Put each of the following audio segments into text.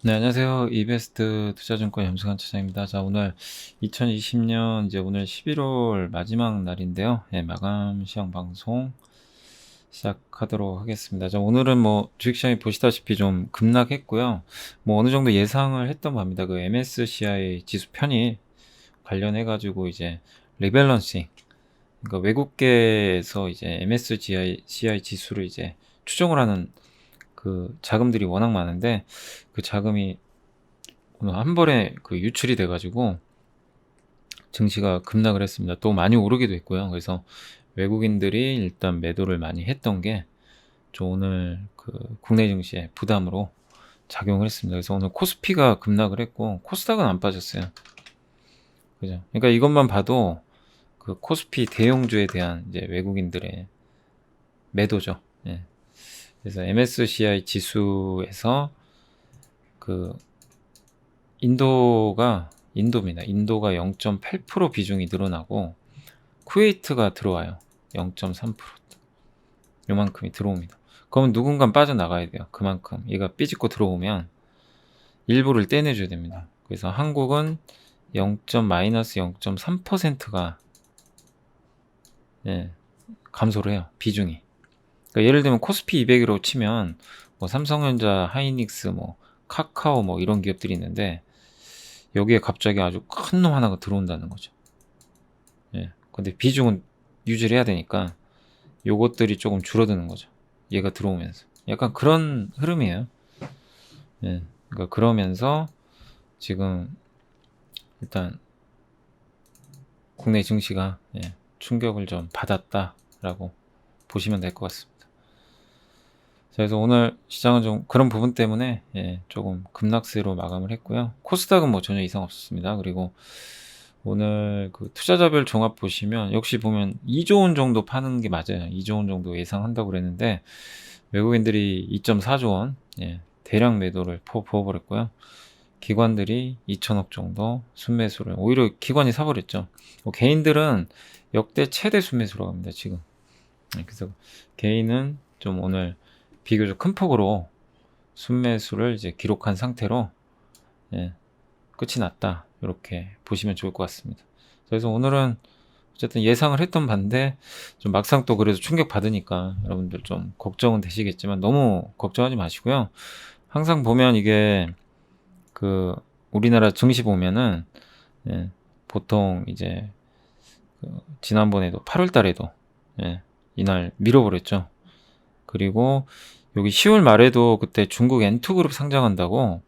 네, 안녕하세요. 이베스트 투자증권 염승환 차장입니다. 자, 오늘 2020년 이제 오늘 11월 마지막 날인데요. 예, 마감 시황 방송 시작하도록 하겠습니다. 자, 오늘은 뭐 주식시장이 보시다시피 좀 급락했고요. 뭐 어느 정도 예상을 했던 겁니다. 그 MSCI 지수 편입 관련해가지고 이제 리밸런싱, 그러니까 외국계에서 이제 MSCI 지수를 이제 추종을 하는 그 자금들이 워낙 많은데 그 자금이 오늘 한 번에 그 유출이 돼가지고 증시가 급락을 했습니다. 또 많이 오르기도 했고요. 그래서 외국인들이 일단 매도를 많이 했던 게 좀 오늘 그 국내 증시에 부담으로 작용을 했습니다. 그래서 오늘 코스피가 급락을 했고 코스닥은 안 빠졌어요. 그죠? 그러니까 이것만 봐도 그 코스피 대형주에 대한 이제 외국인들의 매도죠. 예. 그래서 MSCI 지수에서 그 인도가 0.8% 비중이 늘어나고 쿠웨이트가 들어와요. 0.3%. 요만큼이 들어옵니다. 그러면 누군가 빠져나가야 돼요. 그만큼 얘가 삐집고 들어오면 일부를 떼내줘야 됩니다. 그래서 한국은 0.3%가 예, 감소를 해요. 비중이. 그러니까 예를 들면 코스피 200으로 치면 뭐 삼성전자, 하이닉스, 뭐 카카오 뭐 이런 기업들이 있는데 여기에 갑자기 아주 큰 놈 하나가 들어온다는 거죠. 예. 근데 비중은 유지를 해야 되니까 요것들이 조금 줄어드는 거죠. 얘가 들어오면서. 약간 그런 흐름이에요. 예. 그러니까 그러면서 지금 일단 국내 증시가 충격을 좀 받았다라고 보시면 될 것 같습니다. 그래서 오늘 시장은 좀 그런 부분 때문에 조금 급락세로 마감을 했고요. 코스닥은 뭐 전혀 이상 없었습니다. 그리고 오늘 그 투자자별 종합 보시면 역시 보면 2조 원 정도 파는 게 맞아요. 2조 원 정도 예상한다고 그랬는데 외국인들이 2.4조 원 대량 매도를 부어버렸고요. 기관들이 2천억 정도 순매수를 오히려 기관이 사버렸죠. 개인들은 역대 최대 순매수라고 합니다. 지금. 그래서 개인은 좀 오늘 비교적 큰 폭으로 순매수를 이제 기록한 상태로 끝이 났다. 이렇게 보시면 좋을 것 같습니다. 그래서 오늘은 어쨌든 예상을 했던 반대 좀 막상 또 그래도 충격 받으니까 여러분들 좀 걱정은 되시겠지만 너무 걱정하지 마시고요. 항상 보면 이게 그 우리나라 증시 보면은 보통 이제 그 지난번에도 8월 달에도 이날 밀어버렸죠. 그리고 여기 10월 말에도 그때 중국 N2그룹 상장한다고,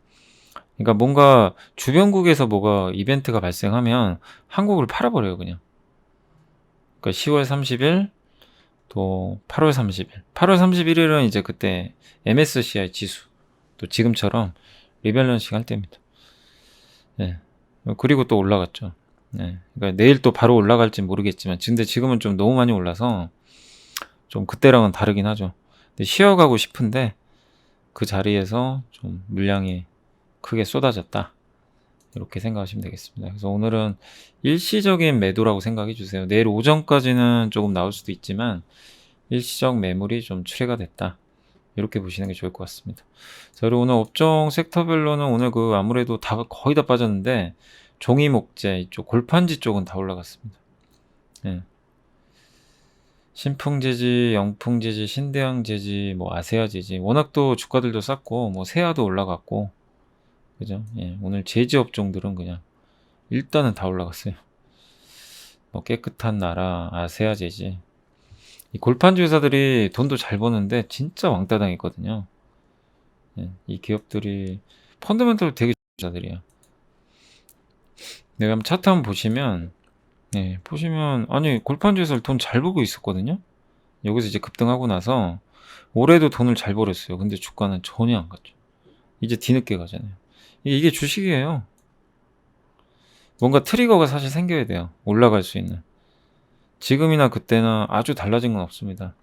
그러니까 뭔가 주변국에서 뭐가 이벤트가 발생하면 한국을 팔아버려요, 그냥. 그러니까 10월 30일, 또 8월 30일. 8월 31일은 이제 그때 MSCI 지수, 또 지금처럼 리밸런싱 할 때입니다. 예. 그리고 또 올라갔죠. 그러니까 내일 또 바로 올라갈지 모르겠지만, 근데 지금은 좀 너무 많이 올라서 좀 그때랑은 다르긴 하죠. 근데 쉬어가고 싶은데 그 자리에서 좀 물량이 크게 쏟아졌다. 이렇게 생각하시면 되겠습니다. 그래서 오늘은 일시적인 매도라고 생각해 주세요. 내일 오전까지는 조금 나올 수도 있지만 일시적 매물이 좀 출회가 됐다. 이렇게 보시는 게 좋을 것 같습니다. 자, 그리고 오늘 업종 섹터별로는 오늘 그 아무래도 다 거의 다 빠졌는데 종이 목재 이쪽 골판지 쪽은 다 올라갔습니다. 신풍재지, 영풍재지, 신대양재지, 뭐 아세아재지 워낙 또 주가들도 쌌고 뭐 세아도 올라갔고 그죠? 오늘 제지 업종들은 그냥 일단은 다 올라갔어요. 뭐 깨끗한 나라, 아세아재지. 이 골판주 회사들이 돈도 잘 버는데 진짜 왕따 당했거든요. 이 기업들이 펀더멘털 되게 좋은 회사들이야. 내가 한번 차트 한번 보시면 아니 골판주 회사를 돈 잘 벌고 있었거든요. 여기서 이제 급등하고 나서 올해도 돈을 잘 벌었어요. 근데 주가는 전혀 안 갔죠. 이제 뒤늦게 가잖아요. 이게 주식이에요. 뭔가 트리거가 사실 생겨야 돼요. 올라갈 수 있는. 지금이나 그때나 아주 달라진 건 없습니다.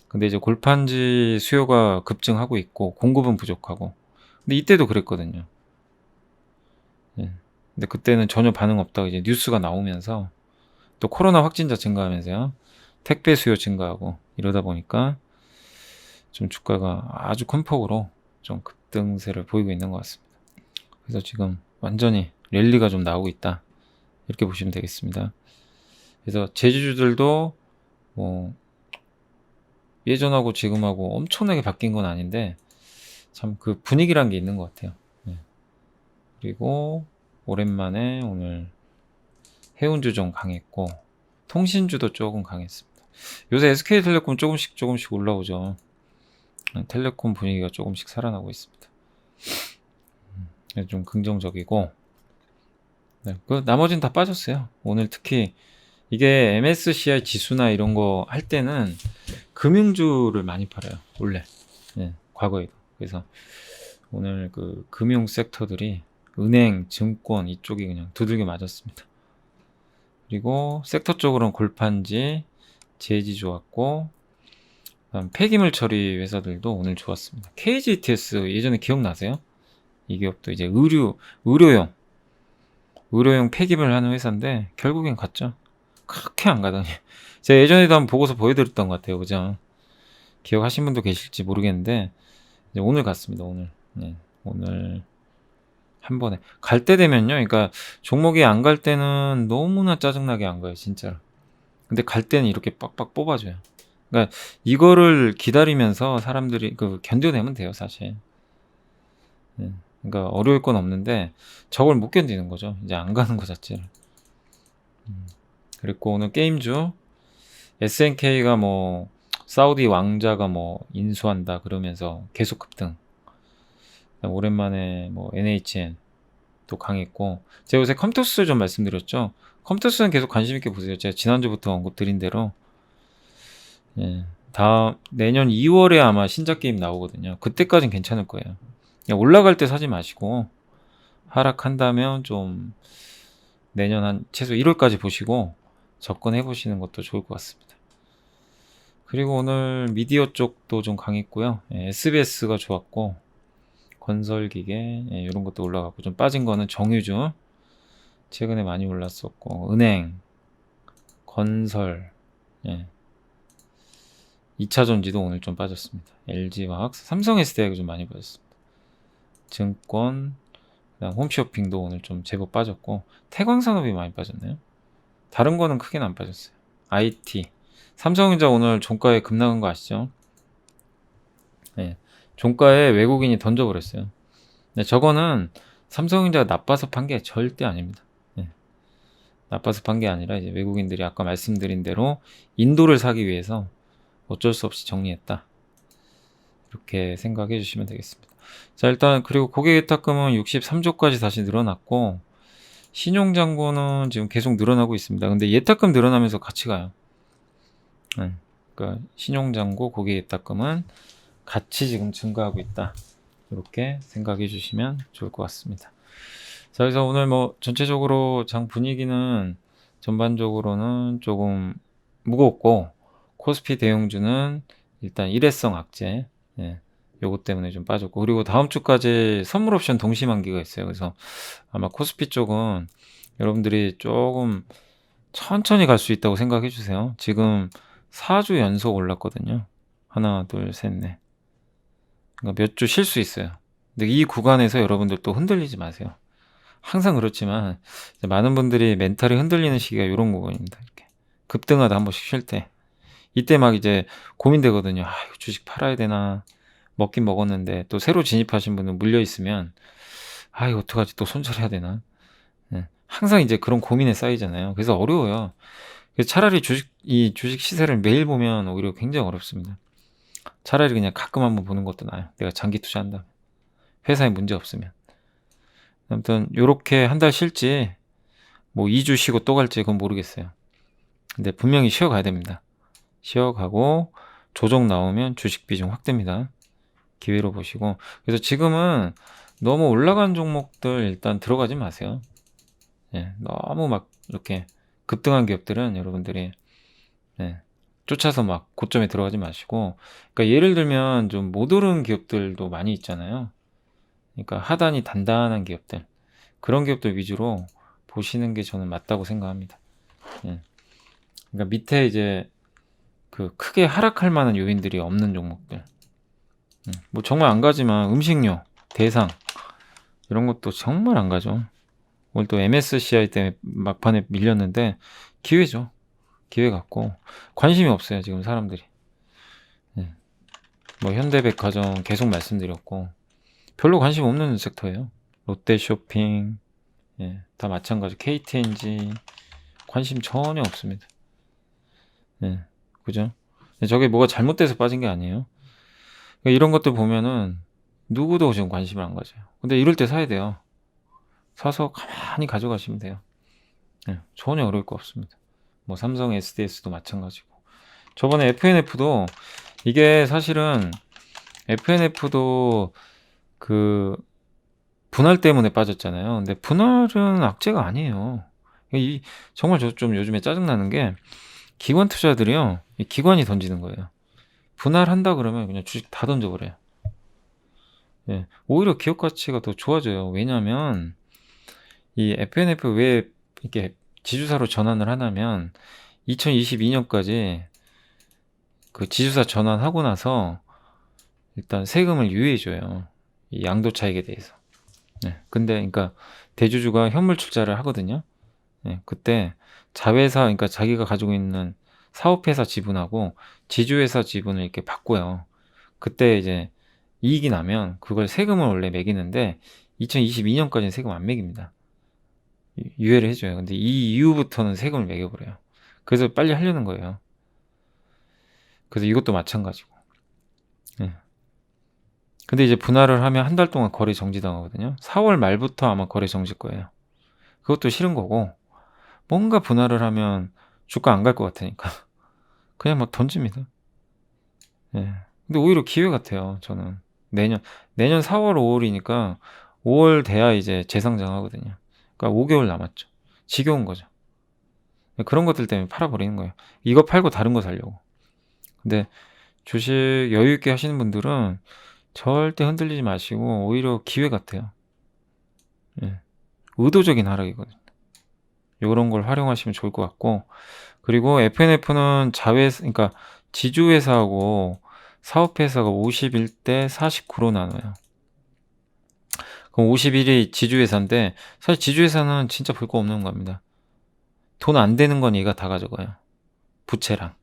근데 이제 골판지 수요가 급증하고 있고 공급은 부족하고. 근데 이때도 그랬거든요. 근데 그때는 전혀 반응 없다가 이제 뉴스가 나오면서 또 코로나 확진자 증가하면서요. 택배 수요 증가하고 이러다 보니까 좀 주가가 아주 큰 폭으로 좀 급등세를 보이고 있는 것 같습니다. 그래서 지금 완전히 랠리가 좀 나오고 있다. 이렇게 보시면 되겠습니다. 그래서 제주주들도 뭐 예전하고 지금하고 엄청나게 바뀐 건 아닌데 참 그 분위기란 게 있는 것 같아요. 네. 그리고 오랜만에 오늘 해운주 좀 강했고 통신주도 조금 강했습니다. 요새 SK텔레콤 조금씩 올라오죠. 텔레콤 분위기가 조금씩 살아나고 있습니다. 좀 긍정적이고 네, 그 나머지는 다 빠졌어요. 오늘 특히 이게 MSCI 지수나 이런 거 할 때는 금융주를 많이 팔아요. 원래 과거에도. 그래서 오늘 그 금융 섹터들이 은행, 증권 이쪽이 그냥 두들겨 맞았습니다. 그리고 섹터 쪽으로는 골판지, 제지 좋았고 폐기물 처리 회사들도 오늘 좋았습니다. KGTS 예전에 기억나세요? 이 기업도 이제 의료용 폐기물 하는 회사인데 결국엔 갔죠. 그렇게 안 가더니 제가 예전에도 한번 보고서 보여드렸던 것 같아요. 그죠? 기억하신 분도 계실지 모르겠는데 이제 오늘 갔습니다. 오늘 한 번에 갈 때 되면요. 그러니까 종목이 안 갈 때는 너무나 짜증나게 안 가요. 진짜로. 근데 갈 때는 이렇게 빡빡 뽑아줘요. 그러니까 이거를 기다리면서 사람들이 견뎌내면 돼요. 사실. 그러니까 어려울 건 없는데 저걸 못 견디는 거죠. 이제 안 가는 거 자체를. 그리고 오늘 게임주 SNK가 뭐 사우디 왕자가 뭐 인수한다 그러면서 계속 급등. 오랜만에 뭐 NHN 또 강했고 제가 요새 컴투스 좀 말씀드렸죠. 컴투스는 계속 관심 있게 보세요. 제가 지난주부터 언급드린 대로 다음 내년 2월에 아마 신작 게임 나오거든요. 그때까진 괜찮을 거예요. 그냥 올라갈 때 사지 마시고 하락한다면 좀 내년 한 최소 1월까지 보시고 접근해 보시는 것도 좋을 것 같습니다. 그리고 오늘 미디어 쪽도 좀 강했고요. SBS가 좋았고 건설기계 이런 것도 올라갔고 좀 빠진 거는 정유주 최근에 많이 올랐었고 은행, 건설, 2차전지도 오늘 좀 빠졌습니다. LG화학, 삼성SDI가 좀 많이 빠졌습니다. 증권, 그다음 홈쇼핑도 오늘 좀 제법 빠졌고 태광산업이 많이 빠졌네요. 다른 거는 크게는 안 빠졌어요. IT, 삼성전자 오늘 종가에 급락한 거 아시죠? 종가에 외국인이 던져버렸어요. 저거는 삼성전자가 나빠서 판 게 절대 아닙니다. 나빠서 판 게 아니라 이제 외국인들이 아까 말씀드린 대로 인도를 사기 위해서 어쩔 수 없이 정리했다. 이렇게 생각해 주시면 되겠습니다. 자, 일단 그리고 고객예탁금은 63조까지 다시 늘어났고 신용잔고는 지금 계속 늘어나고 있습니다. 근데 예탁금 늘어나면서 같이 가요. 그러니까 신용잔고, 고객예탁금은 같이 지금 증가하고 있다. 이렇게 생각해 주시면 좋을 것 같습니다. 자, 그래서 오늘 뭐 전체적으로 장 분위기는 전반적으로는 조금 무겁고 코스피 대형주는 일단 일회성 악재 요것 때문에 좀 빠졌고 그리고 다음 주까지 선물 옵션 동시 만기가 있어요. 그래서 아마 코스피 쪽은 여러분들이 조금 천천히 갈 수 있다고 생각해 주세요. 지금 4주 연속 올랐거든요. 하나, 둘, 셋, 넷. 그러니까 몇 주 쉴 수 있어요. 근데 이 구간에서 여러분들 또 흔들리지 마세요. 항상 그렇지만 많은 분들이 멘탈이 흔들리는 시기가 이런 구간입니다. 이렇게 급등하다 한 번씩 쉴 때 이때 막 이제 고민되거든요. 이거 주식 팔아야 되나? 먹긴 먹었는데 또 새로 진입하신 분은 물려 있으면 이거 어떡하지? 또 손절해야 되나? 항상 이제 그런 고민에 쌓이잖아요. 그래서 어려워요. 그래서 차라리 주식 시세를 매일 보면 오히려 굉장히 어렵습니다. 차라리 그냥 가끔 한번 보는 것도 나아요. 내가 장기 투자한다. 회사에 문제 없으면. 아무튼 요렇게 한 달 쉴지 뭐 2주 쉬고 또 갈지 그건 모르겠어요. 근데 분명히 쉬어가야 됩니다. 쉬어가고 조정 나오면 주식 비중 확대입니다. 기회로 보시고 그래서 지금은 너무 올라간 종목들 일단 들어가지 마세요. 너무 막 이렇게 급등한 기업들은 여러분들이 쫓아서 막 고점에 들어가지 마시고 그러니까 예를 들면 좀 못 오른 기업들도 많이 있잖아요. 그러니까 하단이 단단한 기업들 그런 기업들 위주로 보시는 게 저는 맞다고 생각합니다. 그러니까 밑에 이제 그 크게 하락할 만한 요인들이 없는 종목들 뭐 정말 안 가지만 음식료, 대상 이런 것도 정말 안 가죠. 오늘 또 MSCI 때문에 막판에 밀렸는데 기회죠. 기회 같고 관심이 없어요 지금 사람들이. 예. 뭐 현대백화점 계속 말씀드렸고 별로 관심 없는 섹터예요. 롯데쇼핑, 예, 다 마찬가지. KTNG 관심 전혀 없습니다. 예, 그죠? 저게 뭐가 잘못돼서 빠진 게 아니에요. 그러니까 이런 것들 보면은 누구도 지금 관심을 안 가져요. 근데 이럴 때 사야 돼요. 사서 가만히 가져가시면 돼요. 예, 전혀 어려울 거 없습니다. 뭐 삼성 SDS도 마찬가지고. 저번에 FNF도 이게 사실은 FNF도 그 분할 때문에 빠졌잖아요. 근데 분할은 악재가 아니에요. 이 정말 저 좀 요즘에 짜증나는 게 기관 투자들이요. 이 기관이 던지는 거예요. 분할한다 그러면 그냥 주식 다 던져버려요. 예. 오히려 기업 가치가 더 좋아져요. 왜냐면 이 FNF 왜 이렇게 지주사로 전환을 하냐면 2022년까지 그 지주사 전환하고 나서 일단 세금을 유예해 줘요. 이 양도 차익에 대해서. 네. 근데 그러니까 대주주가 현물 출자를 하거든요. 예, 그때 자회사 그러니까 자기가 가지고 있는 사업회사 지분하고 지주회사 지분을 이렇게 바꿔요. 그때 이제 이익이 나면 그걸 세금을 원래 매기는데 2022년까지는 세금 안 매깁니다. 유예를 해줘요. 근데 이 이후부터는 세금을 매겨버려요. 그래서 빨리 하려는 거예요. 그래서 이것도 마찬가지고. 예. 근데 이제 분할을 하면 한 달 동안 거래 정지당하거든요. 4월 말부터 아마 거래 정지일 거예요. 그것도 싫은 거고 뭔가 분할을 하면 주가 안 갈 것 같으니까 그냥 막 던집니다. 예. 근데 오히려 기회 같아요. 저는 내년 4월 5월이니까 5월 돼야 이제 재상장하거든요. 그러니까 5개월 남았죠. 지겨운 거죠. 그런 것들 때문에 팔아버리는 거예요. 이거 팔고 다른 거 사려고. 근데 주식 여유 있게 하시는 분들은 절대 흔들리지 마시고 오히려 기회 같아요. 예. 의도적인 하락이거든요. 요런 걸 활용하시면 좋을 것 같고 그리고 FNF는 그러니까 지주회사하고 사업회사가 51대 49로 나눠요. 그럼 51이 지주회사인데 사실 지주회사는 진짜 볼 거 없는 겁니다. 돈 안 되는 건 얘가 다 가져가요. 부채랑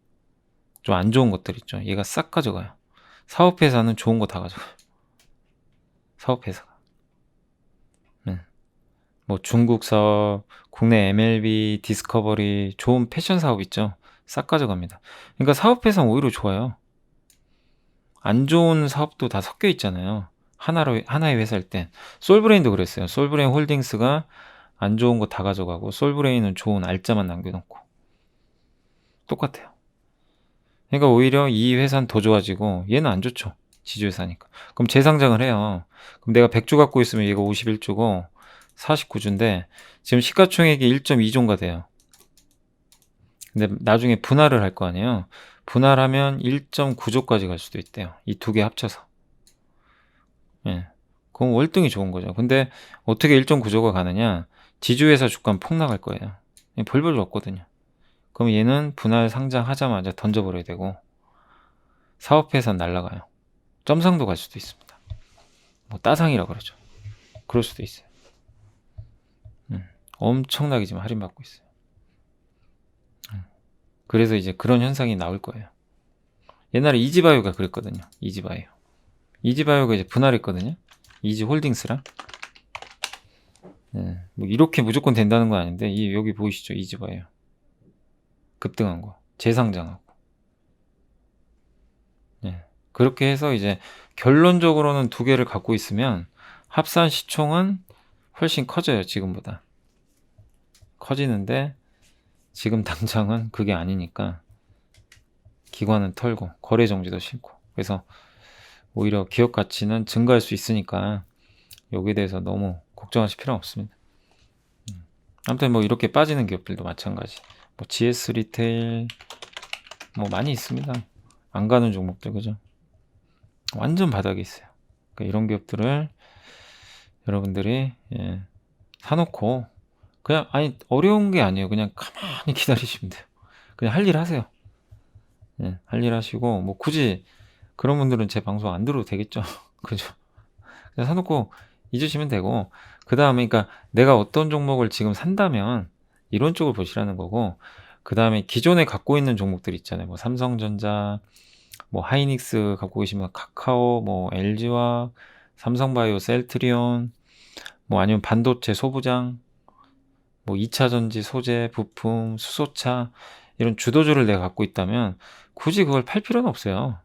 좀 안 좋은 것들 있죠. 얘가 싹 가져가요. 사업회사는 좋은 거 다 가져가요. 사업회사가. 네. 뭐 중국 사업, 국내 MLB, 디스커버리, 좋은 패션 사업 있죠. 싹 가져갑니다. 그러니까 사업회사는 오히려 좋아요. 안 좋은 사업도 다 섞여 있잖아요. 하나의 회사일 땐. 솔브레인도 그랬어요. 솔브레인 홀딩스가 안 좋은 거 다 가져가고 솔브레인은 좋은 알짜만 남겨놓고 똑같아요. 그러니까 오히려 이 회사는 더 좋아지고 얘는 안 좋죠. 지주회사니까. 그럼 재상장을 해요. 그럼 내가 100주 갖고 있으면 얘가 51주고 49주인데 지금 시가총액이 1.2조가 돼요. 근데 나중에 분할을 할 거 아니에요. 분할하면 1.9조까지 갈 수도 있대요. 이 두 개 합쳐서. 예. 그럼 월등히 좋은 거죠. 근데 어떻게 1.9조가 가느냐? 지주회사 주가는 폭락할 거예요. 별 별로 없거든요. 그럼 얘는 분할 상장하자마자 던져버려야 되고 사업회사는 날라가요. 점상도 갈 수도 있습니다. 뭐 따상이라 그러죠. 그럴 수도 있어요. 엄청나게 지금 할인받고 있어요. 그래서 이제 그런 현상이 나올 거예요. 옛날에 이지바이오가 그랬거든요. 이지바이오가 이제 분할했거든요. 이지홀딩스랑. 네, 뭐 이렇게 무조건 된다는 건 아닌데 여기 보이시죠? 이지바이오 급등한 거 재상장하고. 네, 그렇게 해서 이제 결론적으로는 두 개를 갖고 있으면 합산 시총은 훨씬 커져요. 지금보다 커지는데 지금 당장은 그게 아니니까 기관은 털고 거래 정지도 싫고 그래서 오히려 기업 가치는 증가할 수 있으니까 여기에 대해서 너무 걱정하실 필요는 없습니다. 아무튼 뭐 이렇게 빠지는 기업들도 마찬가지. 뭐 GS 리테일 뭐 많이 있습니다. 안 가는 종목들 그죠? 완전 바닥에 있어요. 그러니까 이런 기업들을 여러분들이 사놓고 그냥 어려운 게 아니에요. 그냥 가만히 기다리시면 돼요. 그냥 할 일 하세요. 할 일 하시고 뭐 굳이 그런 분들은 제 방송 안 들어도 되겠죠. 그죠? 그냥 사놓고 잊으시면 되고, 그 다음에 그러니까 내가 어떤 종목을 지금 산다면 이런 쪽을 보시라는 거고, 그 다음에 기존에 갖고 있는 종목들 있잖아요. 뭐 삼성전자, 뭐 하이닉스 갖고 계시면 카카오, 뭐 LG화학, 삼성바이오, 셀트리온, 뭐 아니면 반도체 소부장, 뭐 2차 전지, 소재, 부품, 수소차, 이런 주도주를 내가 갖고 있다면 굳이 그걸 팔 필요는 없어요.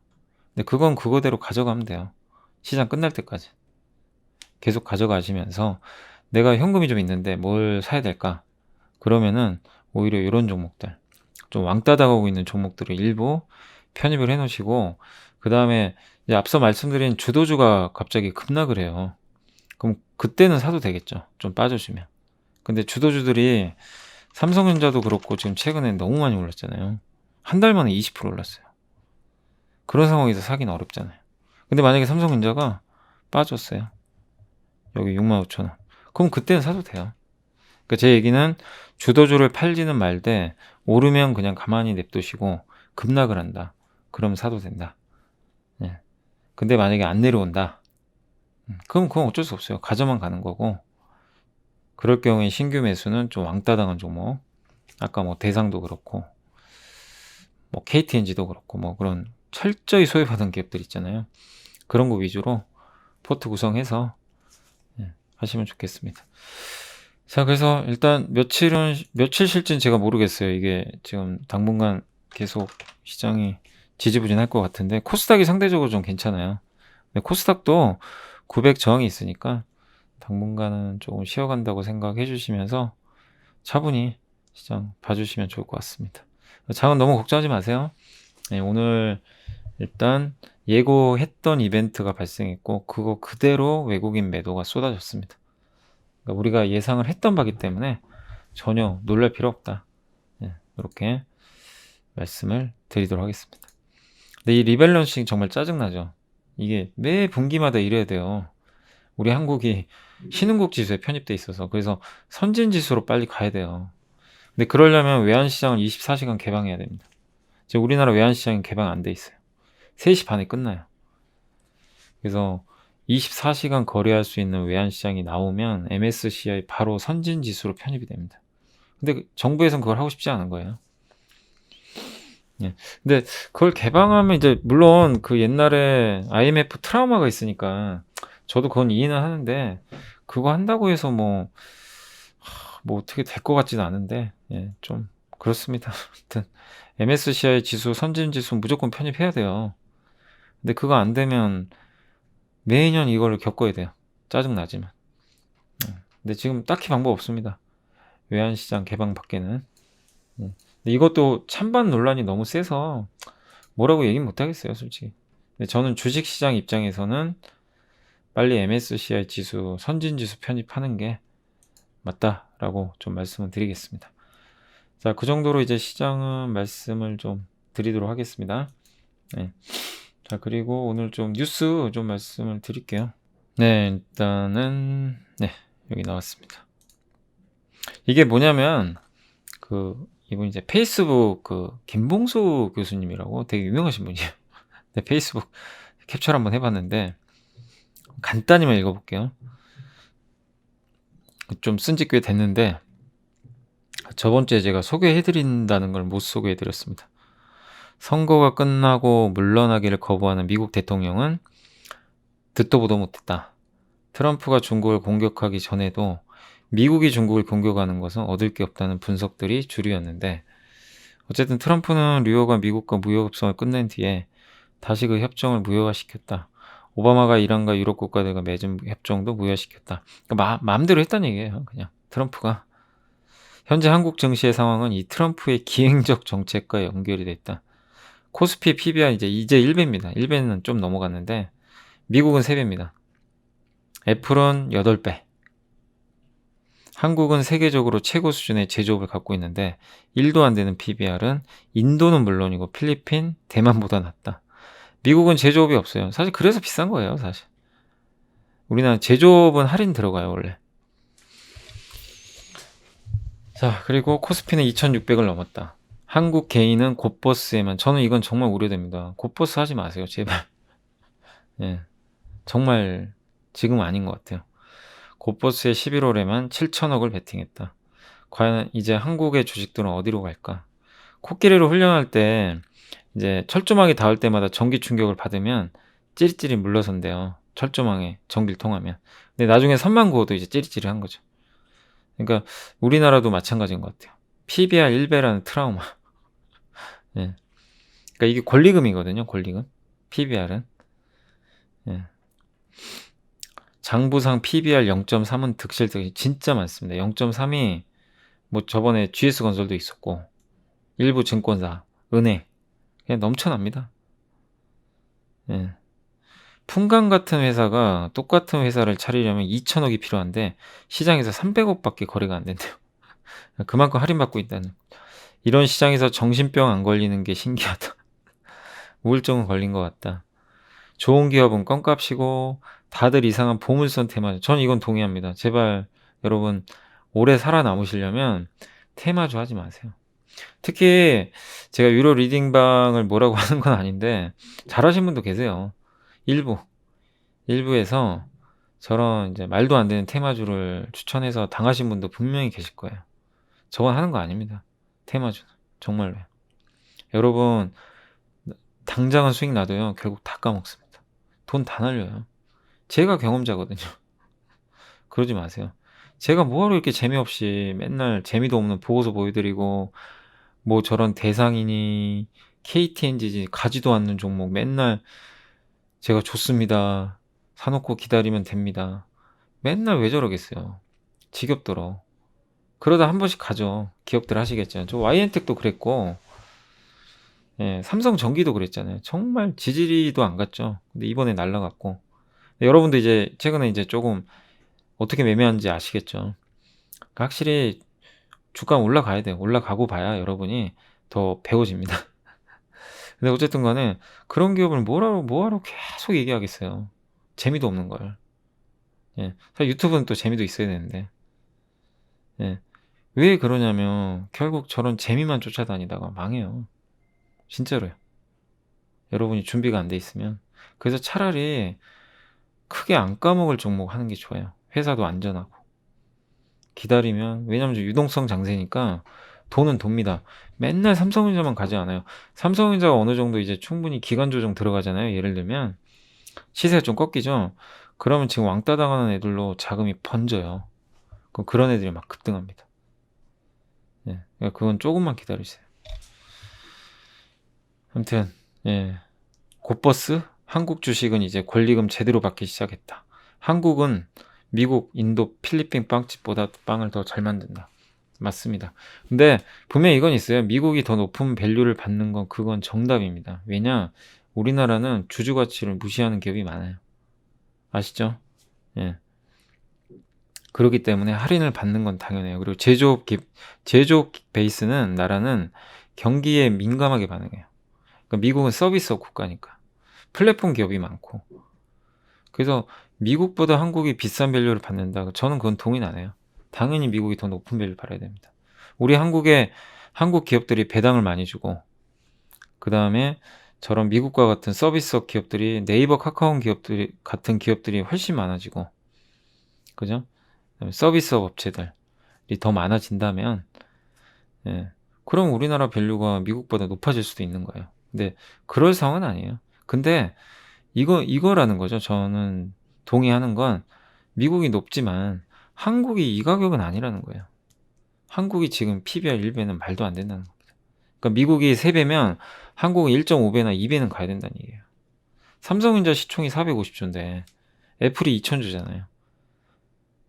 근데 그건 그거대로 가져가면 돼요. 시장 끝날 때까지 계속 가져가시면서, 내가 현금이 좀 있는데 뭘 사야 될까? 그러면은 오히려 이런 종목들, 좀 왕따 당하고 있는 종목들을 일부 편입을 해 놓으시고, 그 다음에 이제 앞서 말씀드린 주도주가 갑자기 급락을 해요. 그럼 그때는 사도 되겠죠, 좀 빠져주면. 근데 주도주들이 삼성전자도 그렇고 지금 최근에 너무 많이 올랐잖아요. 한 달 만에 20% 올랐어요. 그런 상황에서 사기는 어렵잖아요. 근데 만약에 삼성전자가 빠졌어요, 여기 65,000원, 그럼 그때는 사도 돼요. 그러니까 제 얘기는 주도주를 팔지는 말되 오르면 그냥 가만히 냅두시고, 급락을 한다, 그럼 사도 된다. 예. 근데 만약에 안 내려온다, 그럼 그건 어쩔 수 없어요. 가져만 가는 거고, 그럴 경우에 신규 매수는 좀 왕따 당한 종목, 아까 뭐 대상도 그렇고 뭐 KTNG도 그렇고 뭐 그런 철저히 소외받은 기업들 있잖아요. 그런 거 위주로 포트 구성해서 하시면 좋겠습니다. 자, 그래서 일단 며칠 쉴지는 제가 모르겠어요. 이게 지금 당분간 계속 시장이 지지부진할 것 같은데, 코스닥이 상대적으로 좀 괜찮아요. 근데 코스닥도 900 저항이 있으니까 당분간은 조금 쉬어간다고 생각해 주시면서 차분히 시장 봐주시면 좋을 것 같습니다. 장은 너무 걱정하지 마세요. 네, 오늘 일단 예고했던 이벤트가 발생했고 그거 그대로 외국인 매도가 쏟아졌습니다. 그러니까 우리가 예상을 했던 바기 때문에 전혀 놀랄 필요 없다, 이렇게 말씀을 드리도록 하겠습니다. 근데 이 리밸런싱 정말 짜증나죠. 이게 매 분기마다 이래야 돼요. 우리 한국이 신흥국 지수에 편입돼 있어서. 그래서 선진 지수로 빨리 가야 돼요. 근데 그러려면 외환시장을 24시간 개방해야 됩니다. 지금 우리나라 외환시장이 개방 안 돼 있어요. 3시 반에 끝나요. 그래서 24시간 거래할 수 있는 외환시장이 나오면 MSCI 바로 선진지수로 편입이 됩니다. 근데 정부에서는 그걸 하고 싶지 않은 거예요. 예. 근데 그걸 개방하면 이제 물론 그 옛날에 IMF 트라우마가 있으니까 저도 그건 이해는 하는데, 그거 한다고 해서 뭐 어떻게 될 것 같지는 않은데, 좀 그렇습니다. 아무튼 MSCI 지수, 선진지수 무조건 편입해야 돼요. 근데 그거 안 되면 매년 이걸 겪어야 돼요. 짜증나지만. 근데 지금 딱히 방법 없습니다. 외환시장 개방 밖에는. 근데 이것도 찬반 논란이 너무 세서 뭐라고 얘기는 못하겠어요, 솔직히. 근데 저는 주식시장 입장에서는 빨리 MSCI 지수, 선진지수 편입하는 게 맞다라고 좀 말씀을 드리겠습니다. 자, 그 정도로 이제 시장은 말씀을 좀 드리도록 하겠습니다. 자, 그리고 오늘 좀 뉴스 좀 말씀을 드릴게요. 네, 일단은 여기 나왔습니다. 이게 뭐냐면 이분 이제 페이스북 김봉수 교수님이라고 되게 유명하신 분이에요. 네, 페이스북 캡처를 한번 해봤는데 간단히만 읽어볼게요. 좀 쓴지 꽤 됐는데 저번주에 제가 소개해드린다는 걸 못 소개해드렸습니다. 선거가 끝나고 물러나기를 거부하는 미국 대통령은 듣도 보도 못했다. 트럼프가 중국을 공격하기 전에도 미국이 중국을 공격하는 것은 얻을 게 없다는 분석들이 주류였는데, 어쨌든 트럼프는 뉴욕과 미국과 무역 협상을 끝낸 뒤에 다시 그 협정을 무효화시켰다. 오바마가 이란과 유럽 국가들과 맺은 협정도 무효화시켰다. 그러니까 마음대로 했다는 얘기예요. 그냥 트럼프가. 현재 한국 증시의 상황은 이 트럼프의 기행적 정책과 연결이 됐다. 코스피 PBR 이제 1배입니다. 1배는 좀 넘어갔는데 미국은 3배입니다. 애플은 8배. 한국은 세계적으로 최고 수준의 제조업을 갖고 있는데 1도 안 되는 PBR은 인도는 물론이고 필리핀, 대만보다 낮다. 미국은 제조업이 없어요. 사실 그래서 비싼 거예요, 사실. 우리나라 제조업은 할인 들어가요, 원래. 자, 그리고 코스피는 2600을 넘었다. 한국 개인은 곧버스에만, 저는 이건 정말 우려됩니다. 곧버스 하지 마세요, 제발. 정말 지금 아닌 것 같아요. 곧버스의 11월에만 7천억을 베팅했다. 과연 이제 한국의 주식들은 어디로 갈까? 코끼리로 훈련할 때 이제 철조망이 닿을 때마다 전기 충격을 받으면 찌릿찌릿 물러선대요. 철조망에 전기를 통하면. 근데 나중에 선만 그어도 이제 찌릿찌릿한 거죠. 그러니까 우리나라도 마찬가지인 것 같아요. PBR 1배라는 트라우마. 예. 그러니까 이게 권리금이거든요. 권리금. PBR은. 예. 장부상 PBR 0.3은 득실득이 진짜 많습니다. 0.3이 뭐 저번에 GS건설도 있었고 일부 증권사, 은행 그냥 넘쳐납니다. 예. 풍강 같은 회사가 똑같은 회사를 차리려면 2천억이 필요한데 시장에서 300억밖에 거래가 안 된대요. 그만큼 할인받고 있다는. 이런 시장에서 정신병 안 걸리는 게 신기하다. 우울증은 걸린 것 같다. 좋은 기업은 껌값이고 다들 이상한 보물선 테마주. 전 이건 동의합니다. 제발 여러분 오래 살아남으시려면 테마주 하지 마세요. 특히 제가 유료 리딩방을 뭐라고 하는 건 아닌데 잘하신 분도 계세요. 일부에서 저런 이제 말도 안 되는 테마주를 추천해서 당하신 분도 분명히 계실 거예요. 저건 하는 거 아닙니다. 테마주는 정말로요. 여러분 당장은 수익 나도요. 결국 다 까먹습니다. 돈 다 날려요. 제가 경험자거든요. 그러지 마세요. 제가 뭐하러 이렇게 재미없이 맨날 재미도 없는 보고서 보여드리고 뭐 저런 대상이니 KTNG지 가지도 않는 종목 맨날 제가 좋습니다. 사놓고 기다리면 됩니다. 맨날 왜 저러겠어요. 지겹더러. 그러다 한 번씩 가죠. 기업들 하시겠죠. 저 YN텍도 그랬고 예, 삼성전기도 그랬잖아요. 정말 지지리도 안 갔죠. 근데 이번에 날라갔고 여러분도 이제 최근에 이제 조금 어떻게 매매하는지 아시겠죠. 그러니까 확실히 주가 올라가야 돼요. 올라가고 봐야 여러분이 더 배워집니다. 근데 어쨌든 간에 그런 기업을 뭐하러 계속 얘기하겠어요. 재미도 없는 걸. 예. 사실 유튜브는 또 재미도 있어야 되는데. 예. 왜 그러냐면 결국 저런 재미만 쫓아다니다가 망해요. 진짜로요. 여러분이 준비가 안 돼 있으면. 그래서 차라리 크게 안 까먹을 종목 하는 게 좋아요. 회사도 안전하고. 기다리면 왜냐면 유동성 장세니까 돈은 돕니다. 맨날 삼성전자만 가지 않아요. 삼성전자가 어느 정도 이제 충분히 기간 조정 들어가잖아요. 예를 들면 시세가 좀 꺾이죠. 그러면 지금 왕따 당하는 애들로 자금이 번져요. 그럼 그런 애들이 막 급등합니다. 예, 그러니까 그건 조금만 기다리세요. 아무튼 예, 곧버스 한국 주식은 이제 권리금 제대로 받기 시작했다. 한국은 미국, 인도, 필리핀 빵집보다 빵을 더 잘 만든다. 맞습니다. 근데 분명히 이건 있어요. 미국이 더 높은 밸류를 받는 건 그건 정답입니다. 왜냐? 우리나라는 주주 가치를 무시하는 기업이 많아요. 아시죠? 예. 그렇기 때문에 할인을 받는 건 당연해요. 그리고 제조업 베이스는 나라는 경기에 민감하게 반응해요. 그러니까 미국은 서비스업 국가니까. 플랫폼 기업이 많고. 그래서 미국보다 한국이 비싼 밸류를 받는다. 저는 그건 동의 안 해요. 당연히 미국이 더 높은 밸류를 받아야 됩니다. 우리 한국 기업들이 배당을 많이 주고 그다음에 저런 미국과 같은 서비스업 기업들이 네이버, 카카오 같은 기업들이 훨씬 많아지고 그죠? 그다음에 서비스업 업체들이 더 많아진다면 예, 그럼 우리나라 밸류가 미국보다 높아질 수도 있는 거예요. 근데 그럴 상황은 아니에요. 근데 이거라는 거죠. 저는 동의하는 건 미국이 높지만 한국이 이 가격은 아니라는 거예요. 한국이 지금 PBR 1배는 말도 안 된다는 겁니다. 그러니까 미국이 3배면 한국은 1.5배나 2배는 가야 된다는 얘기예요. 삼성전자 시총이 450조인데 애플이 2000조잖아요.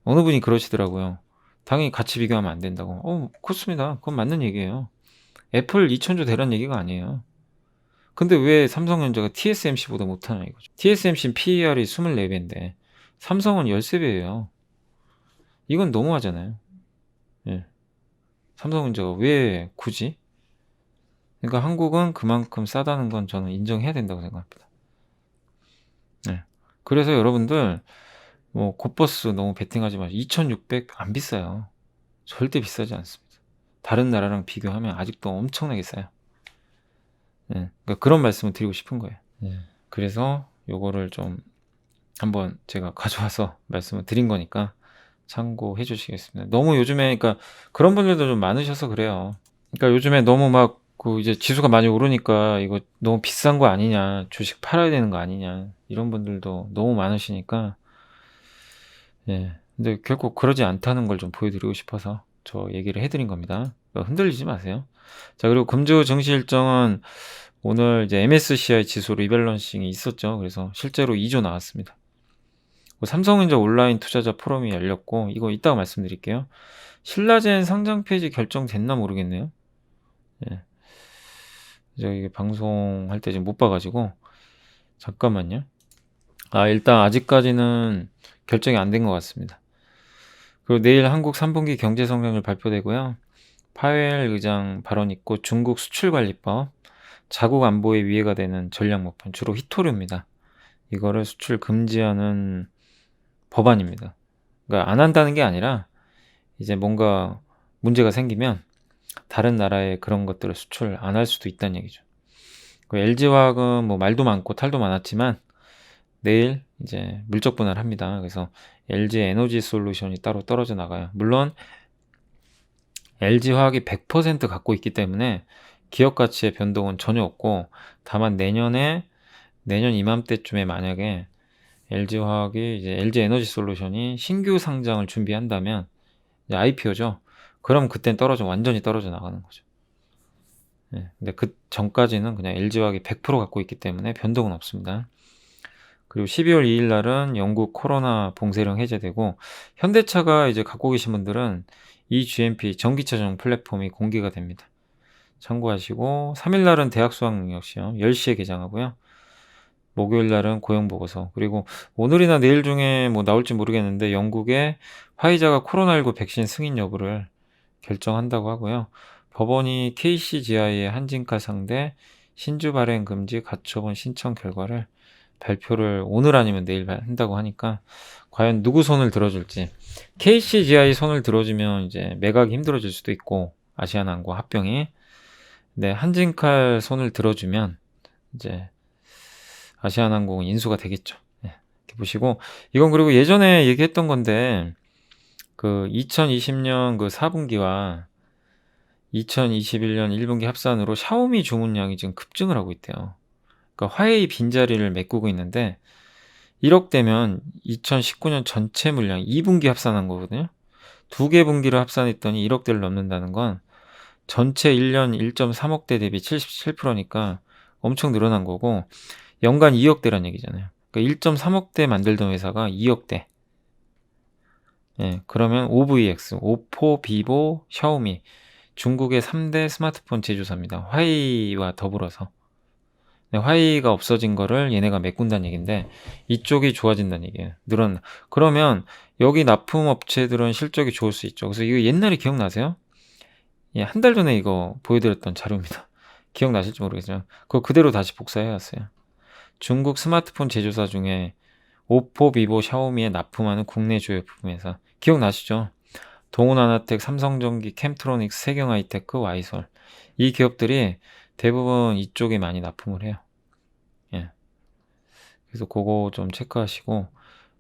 어느 분이 그러시더라고요. 당연히 같이 비교하면 안 된다고. 그렇습니다. 그건 맞는 얘기예요. 애플 2000조 되란 얘기가 아니에요. 근데 왜 삼성전자가 TSMC보다 못하냐 이거죠. TSMC는 PER이 24배인데 삼성은 13배예요. 이건 너무하잖아요. 예. 삼성전자가 왜 굳이? 그러니까 한국은 그만큼 싸다는 건 저는 인정해야 된다고 생각합니다. 네. 그래서 여러분들 뭐 곧버스 너무 베팅하지 마시고 2,600 안 비싸요. 절대 비싸지 않습니다. 다른 나라랑 비교하면 아직도 엄청나게 싸요. 예. 그러니까 그런 말씀을 드리고 싶은 거예요. 예. 그래서 요거를 좀 한번 제가 가져와서 말씀을 드린 거니까 참고해 주시겠습니다. 너무 요즘에 그러니까 그런 분들도 좀 많으셔서 그래요. 그러니까 요즘에 너무 막 그 이제 지수가 많이 오르니까 '이거 너무 비싼 거 아니냐. 주식 팔아야 되는 거 아니냐.' 이런 분들도 너무 많으시니까 예. 근데 결국 그러지 않다는 걸 좀 보여드리고 싶어서 저 얘기를 해 드린 겁니다. 흔들리지 마세요. 자, 그리고 금주 증시 일정은 오늘 이제 MSCI 지수 리밸런싱이 있었죠. 그래서 실제로 2조 나왔습니다. 삼성전자 온라인 투자자 포럼이 열렸고 이거 이따가 말씀드릴게요. 신라젠 상장 폐지 결정됐나 모르겠네요. 예. 제가 이게 방송할 때 지금 못 봐 가지고 잠깐만요. 일단 아직까지는 결정이 안 된 것 같습니다. 그리고 내일 한국 3분기 경제 성장률 발표되고요. 파웰 의장 발언 있고 중국 수출관리법, 자국 안보에 위해가 되는 전략 목표, 주로 히토류입니다. 이거를 수출 금지하는 법안입니다. 그러니까 안 한다는 게 아니라 이제 뭔가 문제가 생기면 다른 나라에 그런 것들을 수출 안 할 수도 있다는 얘기죠. 그 LG화학은 뭐 말도 많고 탈도 많았지만 내일 이제 물적 분할합니다. 그래서 LG 에너지 솔루션이 따로 떨어져 나가요. 물론 LG화학이 100% 갖고 있기 때문에 기업 가치의 변동은 전혀 없고, 다만 내년 이맘때쯤에 만약에 LG화학이 이제 LG 에너지 솔루션이 신규 상장을 준비한다면 이제 IPO죠. 그럼 그땐 완전히 떨어져 나가는 거죠. 예. 근데 그 전까지는 그냥 LG화학이 100% 갖고 있기 때문에 변동은 없습니다. 그리고 12월 2일 날은 영국 코로나 봉쇄령 해제되고, 현대차가 이제 갖고 계신 분들은 eGMP 전기차 전용 플랫폼이 공개가 됩니다. 참고하시고, 3일 날은 대학 수학능력 시험 10시에 개장하고요. 목요일 날은 고용 보고서, 그리고 오늘이나 내일 중에 뭐 나올지 모르겠는데 영국의 화이자가 코로나19 백신 승인 여부를 결정한다고 하고요. 법원이 KCGI의 한진카 상대 신주 발행 금지 가처분 신청 결과를 발표를 오늘 아니면 내일 한다고 하니까 과연 누구 손을 들어줄지. KCGI 손을 들어주면 이제 매각이 힘들어질 수도 있고, 아시아나항공 합병이. 네, 한진칼 손을 들어주면 이제 아시아나항공은 인수가 되겠죠. 네, 이렇게 보시고, 이건 그리고 예전에 얘기했던 건데 그 2020년 그 4분기와 2021년 1분기 합산으로 샤오미 주문량이 지금 급증을 하고 있대요. 그러니까 화웨이 빈자리를 메꾸고 있는데 1억 대면 2019년 전체 물량 2분기 합산한 거거든요. 두 개 분기를 합산했더니 1억 대를 넘는다는 건 전체 1년 1.3억 대 대비 77%니까 엄청 늘어난 거고, 연간 2억 대란 얘기잖아요. 그러니까 1.3억 대 만들던 회사가 2억 대. 예, 그러면 OVX, 오포, 비보, 샤오미, 중국의 3대 스마트폰 제조사입니다. 화웨이와 더불어서. 화웨이가 없어진 거를 얘네가 메꾼다는 얘기인데 이쪽이 좋아진다는 얘기예요. 그러면 여기 납품업체들은 실적이 좋을 수 있죠. 그래서 이거 옛날에 기억나세요? 예, 한 달 전에 이거 보여드렸던 자료입니다. 기억나실지 모르겠지만 그거 그대로 다시 복사해왔어요. 중국 스마트폰 제조사 중에 오포, 비보, 샤오미에 납품하는 국내 주요 부품회사 기억나시죠? 동훈하나텍, 삼성전기, 캠트로닉스, 세경하이테크, 와이솔, 이 기업들이 대부분 이쪽에 많이 납품을 해요. 예. 그래서 그거 좀 체크하시고,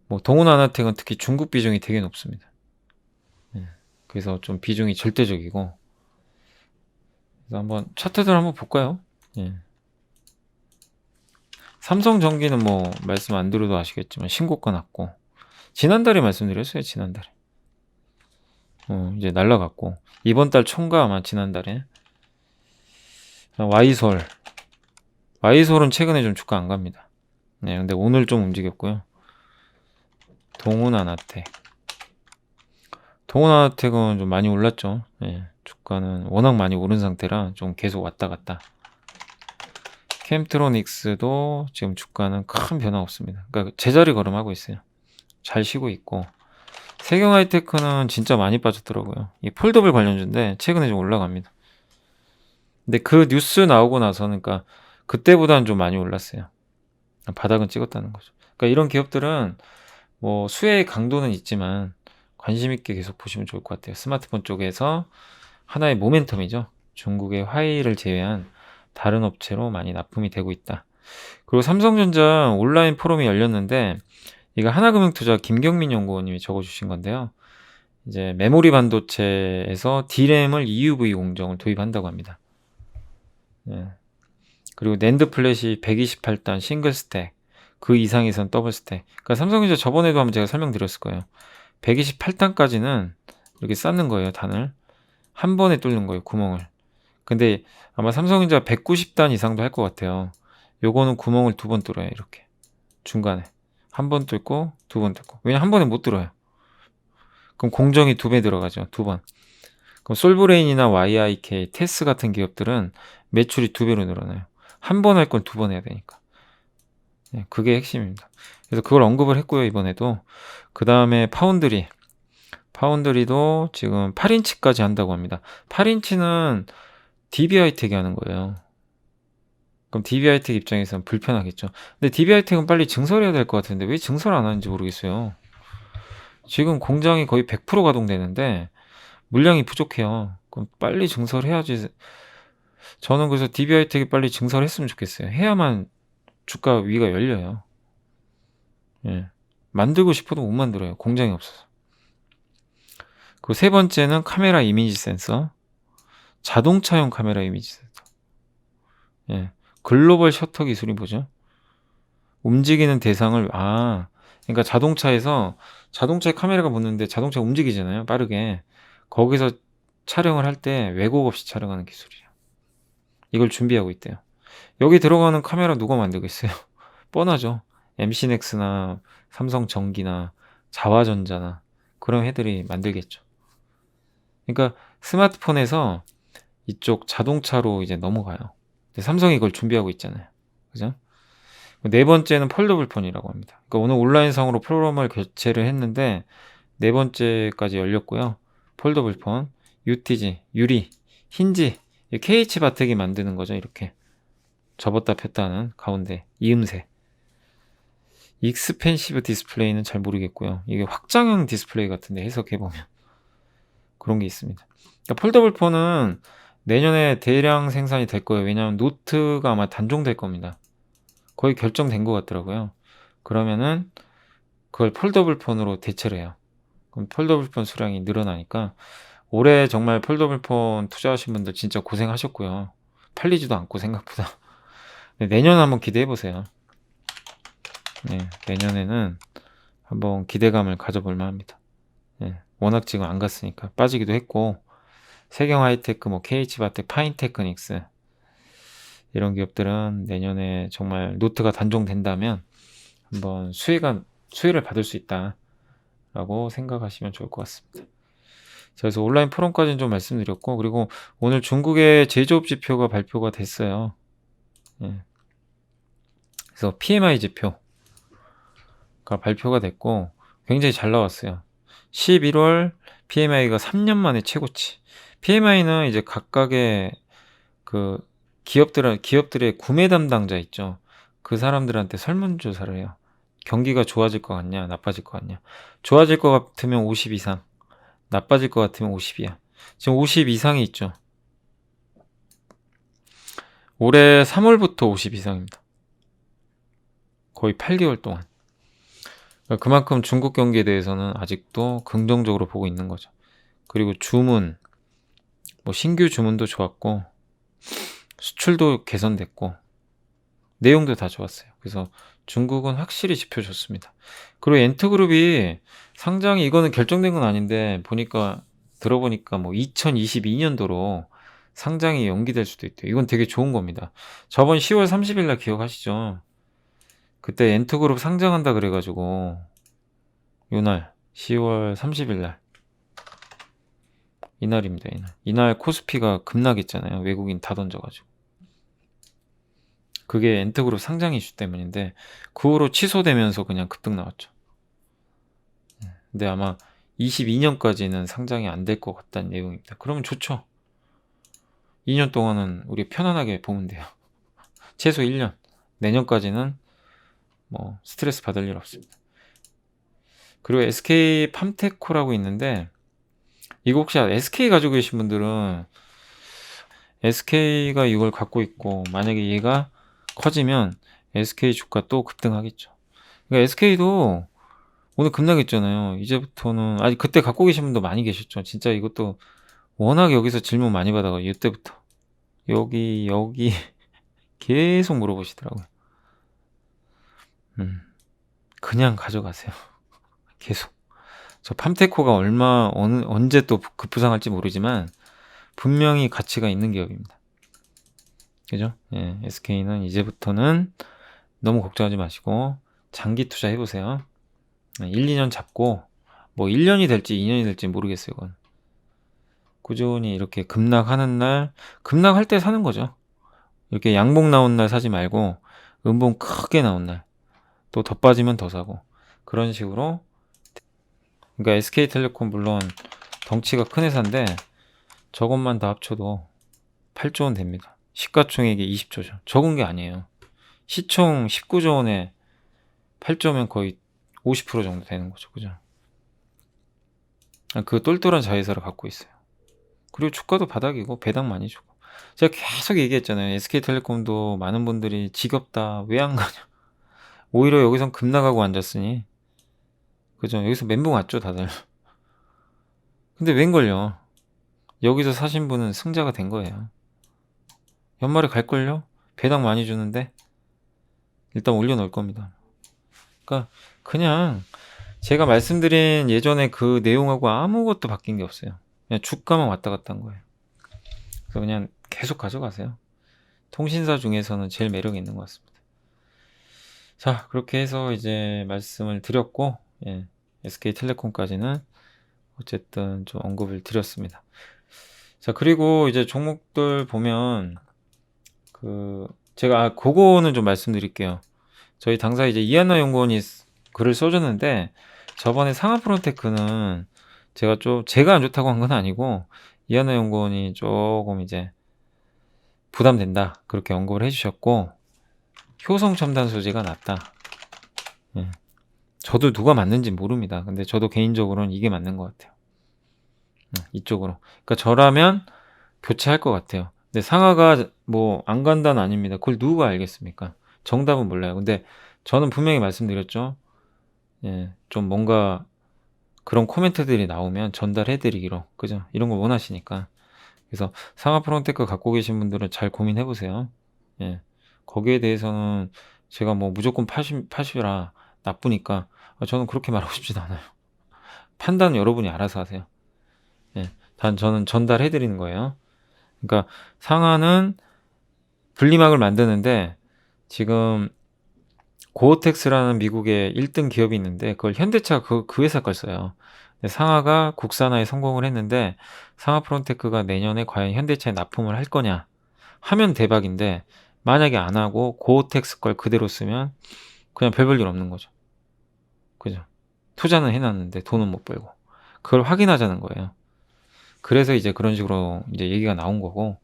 뭐 동훈하나텍은 특히 중국 비중이 되게 높습니다. 예. 그래서 좀 비중이 절대적이고, 그래서 한번 차트들 한번 볼까요? 예. 삼성전기는 뭐 말씀 안 드려도 아시겠지만 신고가 났고, 지난달에 말씀드렸어요. 지난달에 이제 날라갔고, 이번 달 총과 아마 지난달에. 와이솔은 최근에 좀 주가 안 갑니다. 네, 근데 오늘 좀 움직였고요. 동훈아나텍은 좀 많이 올랐죠. 네, 주가는 워낙 많이 오른 상태라 좀 계속 왔다 갔다. 캠트로닉스도 지금 주가는 큰 변화 없습니다. 그러니까 제자리 걸음하고 있어요. 잘 쉬고 있고, 세경하이테크는 진짜 많이 빠졌더라고요. 이 폴더블 관련주인데 최근에 좀 올라갑니다. 근데 그 뉴스 나오고 나서는, 그러니까 그때보다는 좀 많이 올랐어요. 바닥은 찍었다는 거죠. 그러니까 이런 기업들은 뭐 수혜의 강도는 있지만 관심 있게 계속 보시면 좋을 것 같아요. 스마트폰 쪽에서 하나의 모멘텀이죠. 중국의 화웨이를 제외한 다른 업체로 많이 납품이 되고 있다. 그리고 삼성전자 온라인 포럼이 열렸는데, 이거 하나금융투자 김경민 연구원님이 적어주신 건데요. 이제 메모리 반도체에서 D램을 EUV 공정을 도입한다고 합니다. 예. 그리고 낸드 플랫이 128단 싱글 스택, 그 이상에선 더블 스택. 그러니까 삼성전자 저번에도 한번 제가 설명드렸을 거예요. 128단까지는 이렇게 쌓는 거예요, 단을. 한 번에 뚫는 거예요, 구멍을. 근데 아마 삼성전자 190단 이상도 할 것 같아요. 요거는 구멍을 2번 뚫어요, 이렇게. 중간에. 한 번 뚫고, 2번 뚫고. 왜냐면 한 번에 못 뚫어요. 그럼 공정이 2배 들어가죠, 2번. 그럼 솔브레인이나 YIK, 테스 같은 기업들은 매출이 2배로 늘어나요. 한 번 할 건 2번 해야 되니까. 네, 그게 핵심입니다. 그래서 그걸 언급을 했고요, 이번에도. 그 다음에 파운드리도 지금 8인치까지 한다고 합니다. 8인치는 DBH텍이 하는 거예요. 그럼 DBH텍 입장에서는 불편하겠죠. 근데 DBH텍은 빨리 증설해야 될 것 같은데 왜 증설 안 하는지 모르겠어요. 지금 공장이 거의 100% 가동되는데 물량이 부족해요. 그럼 빨리 증설해야지. 저는 그래서 DBH텍이 빨리 증설했으면 좋겠어요. 해야만 주가 위가 열려요. 예. 만들고 싶어도 못 만들어요. 공장이 없어서. 그 세 번째는 카메라 이미지 센서. 자동차용 카메라 이미지 센서. 예. 글로벌 셔터 기술이 뭐죠? 움직이는 대상을, 그러니까 자동차에 카메라가 붙는데 자동차가 움직이잖아요. 빠르게. 거기서 촬영을 할 때 왜곡 없이 촬영하는 기술이에요. 이걸 준비하고 있대요. 여기 들어가는 카메라 누가 만들겠어요? 뻔하죠. MC넥스나 삼성전기나 자화전자나 그런 애들이 만들겠죠. 그러니까 스마트폰에서 이쪽 자동차로 이제 넘어가요. 근데 삼성이 이걸 준비하고 있잖아요. 그죠? 네 번째는 폴더블 폰이라고 합니다. 그러니까 오늘 온라인상으로 프로그램을 교체를 했는데 네 번째까지 열렸고요. 폴더블 폰, UTG, 유리, 힌지, KH 바텍이 만드는 거죠. 이렇게 접었다 폈다 하는 가운데 이음새. 익스펜시브 디스플레이는 잘 모르겠고요. 이게 확장형 디스플레이 같은데 해석해보면 그런 게 있습니다. 그러니까 폴더블 폰은 내년에 대량 생산이 될 거예요. 왜냐하면 노트가 아마 단종될 겁니다. 거의 결정된 것 같더라고요. 그러면은 그걸 폴더블 폰으로 대체를 해요. 그럼 폴더블 폰 수량이 늘어나니까 올해 정말 폴더블 폰 투자하신 분들 진짜 고생하셨고요. 팔리지도 않고 생각보다. 내년 한번 기대해 보세요. 네, 내년에는 한번 기대감을 가져볼 만합니다. 네, 워낙 지금 안 갔으니까 빠지기도 했고 세경 하이테크, KH바텍, 파인테크닉스 이런 기업들은 내년에 정말 노트가 단종된다면 한번 수혜를 받을 수 있다라고 생각하시면 좋을 것 같습니다. 그래서 온라인 포럼까지는 좀 말씀드렸고, 그리고 오늘 중국의 제조업 지표가 발표가 됐어요. 예. 그래서 PMI 지표가 발표가 됐고 굉장히 잘 나왔어요. 11월 PMI가 3년 만에 최고치. PMI는 이제 각각의 그 기업들의 구매 담당자 있죠. 그 사람들한테 설문조사를 해요. 경기가 좋아질 것 같냐, 나빠질 것 같냐. 좋아질 것 같으면 50 이상, 나빠질 것 같으면 50이야. 지금 50 이상이 있죠. 올해 3월부터 50 이상입니다. 거의 8개월 동안. 그만큼 중국 경기에 대해서는 아직도 긍정적으로 보고 있는 거죠. 그리고 주문, 신규 주문도 좋았고, 수출도 개선됐고, 내용도 다 좋았어요. 그래서 중국은 확실히 지표 좋습니다. 그리고 엔트그룹이 상장이 이거는 결정된 건 아닌데 들어보니까 2022년도로 상장이 연기될 수도 있대요. 이건 되게 좋은 겁니다. 저번 10월 30일 날 기억하시죠? 그때 엔트그룹 상장한다 그래가지고 요날 10월 30일 날 이날입니다. 이날 코스피가 급락했잖아요. 외국인 다 던져가지고. 그게 엔트그룹 상장 이슈 때문인데 그 후로 취소되면서 그냥 급등 나왔죠. 근데 아마 22년까지는 상장이 안 될 것 같다는 내용입니다. 그러면 좋죠. 2년 동안은 우리 편안하게 보면 돼요. 최소 1년. 내년까지는 스트레스 받을 일 없습니다. 그리고 SK 팜테코라고 있는데 이거 혹시 SK 가지고 계신 분들은 SK가 이걸 갖고 있고 만약에 얘가 커지면 SK 주가 또 급등하겠죠. 그러니까 SK도 오늘 급락했잖아요. 이제부터는 아니 그때 갖고 계신 분도 많이 계셨죠. 진짜 이것도 워낙 여기서 질문 많이 받아 가지고 이때부터 여기 계속 물어보시더라고요. 그냥 가져가세요. 계속. 저 팜테코가 얼마 언제 또 급부상할지 모르지만 분명히 가치가 있는 기업입니다. 그죠? 예, SK는 이제부터는 너무 걱정하지 마시고 장기 투자해 보세요. 1-2년 잡고 뭐 1년이 될지 2년이 될지 모르겠어요, 그건. 꾸준히 이렇게 급락하는 날 급락할 때 사는 거죠. 이렇게 양봉 나온 날 사지 말고 음봉 크게 나온 날 또 더 빠지면 더 사고 그런 식으로. 그러니까 SK텔레콤 물론 덩치가 큰 회사인데 저것만 다 합쳐도 8조 원 됩니다. 시가총액이 20조죠. 적은 게 아니에요. 시총 19조 원에 8조면 거의 50% 정도 되는 거죠. 그죠? 그 똘똘한 자회사를 갖고 있어요. 그리고 주가도 바닥이고 배당 많이 주고. 제가 계속 얘기했잖아요. SK텔레콤도 많은 분들이 지겹다. 왜 안 가냐. 오히려 여기선 급락하고 앉았으니. 그죠? 여기서 멘붕 왔죠, 다들. 근데 웬걸요. 여기서 사신 분은 승자가 된 거예요. 연말에 갈걸요? 배당 많이 주는데 일단 올려놓을 겁니다. 그러니까 그냥 제가 말씀드린 예전에 그 내용하고 아무것도 바뀐 게 없어요. 그냥 주가만 왔다 갔다 한 거예요. 그래서 그냥 계속 가져가세요. 통신사 중에서는 제일 매력이 있는 것 같습니다. 자, 그렇게 해서 이제 말씀을 드렸고, 예, SK텔레콤까지는 어쨌든 좀 언급을 드렸습니다. 자, 그리고 이제 종목들 보면 제가 그거는 좀 말씀드릴게요. 저희 당사 이제 이하나 연구원이 글을 써줬는데 저번에 상하프론테크는 제가 안 좋다고 한 건 아니고 이하나 연구원이 조금 이제 부담된다 그렇게 언급을 해주셨고 효성 첨단 소재가 낫다. 예. 저도 누가 맞는지 모릅니다. 근데 저도 개인적으로는 이게 맞는 것 같아요. 이쪽으로. 그러니까 저라면 교체할 것 같아요. 근데 상하가 뭐 안 간다는 아닙니다. 그걸 누가 알겠습니까? 정답은 몰라요. 근데 저는 분명히 말씀드렸죠. 예, 좀 뭔가 그런 코멘트들이 나오면 전달해 드리기로. 그죠? 이런 거 원하시니까. 그래서 상하 프론테크 갖고 계신 분들은 잘 고민해 보세요. 예. 거기에 대해서는 제가 뭐 무조건 파시라 나쁘니까 저는 그렇게 말하고 싶진 않아요. 판단은 여러분이 알아서 하세요. 예. 단 저는 전달해 드리는 거예요. 그러니까 상하는 분리막을 만드는데 지금 고어텍스라는 미국의 1등 기업이 있는데 그걸 현대차가 그 회사 걸 써요. 근데 상하가 국산화에 성공을 했는데 상하 프론테크가 내년에 과연 현대차에 납품을 할 거냐 하면 대박인데 만약에 안 하고 고어텍스 걸 그대로 쓰면 그냥 별 볼 일 없는 거죠. 그죠? 투자는 해놨는데 돈은 못 벌고 그걸 확인하자는 거예요. 그래서 이제 그런 식으로 이제 얘기가 나온 거고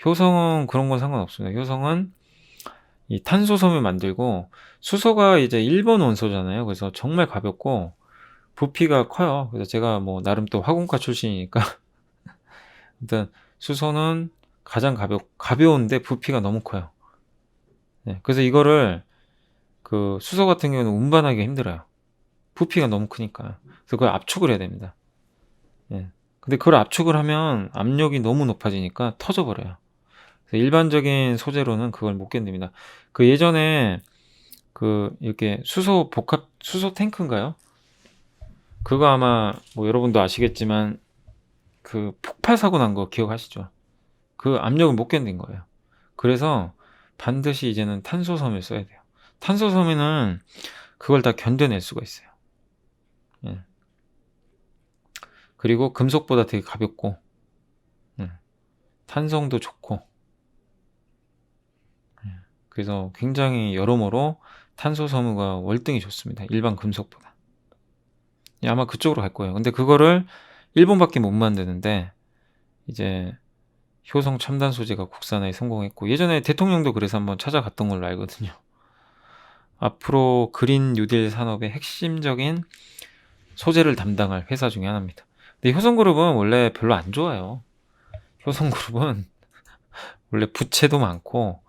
효성은 그런 건 상관없습니다. 효성은 이 탄소섬유 만들고 수소가 이제 일본 원소잖아요. 그래서 정말 가볍고 부피가 커요. 그래서 제가 뭐 나름 또 화공과 출신이니까 일단 수소는 가장 가벼운데 부피가 너무 커요. 네, 그래서 이거를 그 수소 같은 경우는 운반하기가 힘들어요. 부피가 너무 크니까. 그래서 그걸 압축을 해야 됩니다. 예. 근데 그걸 압축을 하면 압력이 너무 높아지니까 터져버려요. 그래서 일반적인 소재로는 그걸 못 견딥니다. 그 예전에 이렇게 수소 탱크인가요? 그거 아마 뭐 여러분도 아시겠지만 그 폭발 사고 난 거 기억하시죠? 그 압력을 못 견딘 거예요. 그래서 반드시 이제는 탄소섬유를 써야 돼요. 탄소섬유는 그걸 다 견뎌낼 수가 있어요. 예. 그리고 금속보다 되게 가볍고 탄성도 좋고 그래서 굉장히 여러모로 탄소섬유가 월등히 좋습니다. 일반 금속보다. 아마 그쪽으로 갈 거예요. 근데 그거를 일본밖에 못 만드는데 이제 효성 첨단 소재가 국산화에 성공했고 예전에 대통령도 그래서 한번 찾아갔던 걸로 알거든요. 앞으로 그린 뉴딜 산업의 핵심적인 소재를 담당할 회사 중에 하나입니다. 근데 효성그룹은 원래 별로 안 좋아요. 효성그룹은 원래 부채도 많고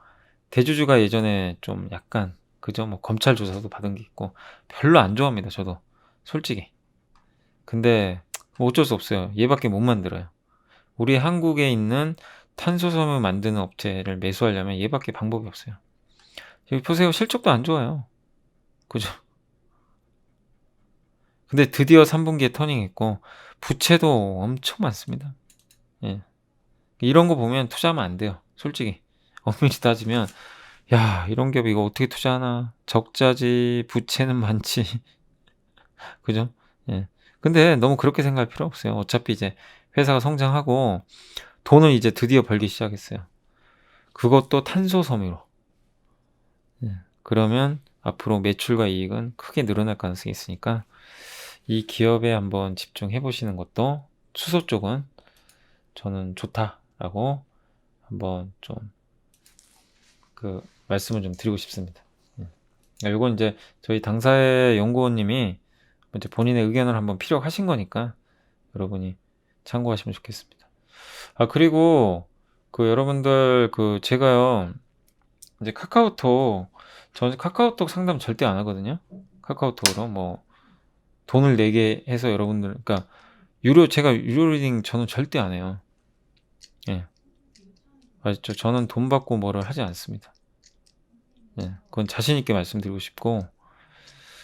대주주가 예전에 좀 약간 그죠? 뭐 검찰 조사도 받은 게 있고 별로 안 좋아합니다. 저도 솔직히. 근데 뭐 어쩔 수 없어요. 얘밖에 못 만들어요. 우리 한국에 있는 탄소섬유 만드는 업체를 매수하려면 얘밖에 방법이 없어요. 여기 보세요. 실적도 안 좋아요. 그죠? 근데 드디어 3분기에 터닝했고 부채도 엄청 많습니다. 예. 이런 거 보면 투자하면 안 돼요. 솔직히. 엄밀히 따지면 야, 이런 기업 이거 어떻게 투자하나? 적자지, 부채는 많지. 그죠? 예. 근데 너무 그렇게 생각할 필요 없어요. 어차피 이제 회사가 성장하고 돈을 이제 드디어 벌기 시작했어요. 그것도 탄소 섬유로. 예. 그러면 앞으로 매출과 이익은 크게 늘어날 가능성이 있으니까 이 기업에 한번 집중해 보시는 것도 수소 쪽은 저는 좋다라고 한번 좀 그 말씀을 좀 드리고 싶습니다. 이건 이제 저희 당사의 연구원님이 이제 본인의 의견을 한번 피력하신 거니까 여러분이 참고하시면 좋겠습니다. 아, 그리고 그 여러분들 그 제가요 이제 카카오톡, 저는 카카오톡 상담 절대 안 하거든요. 카카오톡으로 뭐 돈을 내게 해서 여러분들, 그러니까 제가 유료 리딩 저는 절대 안 해요. 예, 아시죠? 저는 돈 받고 뭐를 하지 않습니다. 예, 그건 자신 있게 말씀드리고 싶고.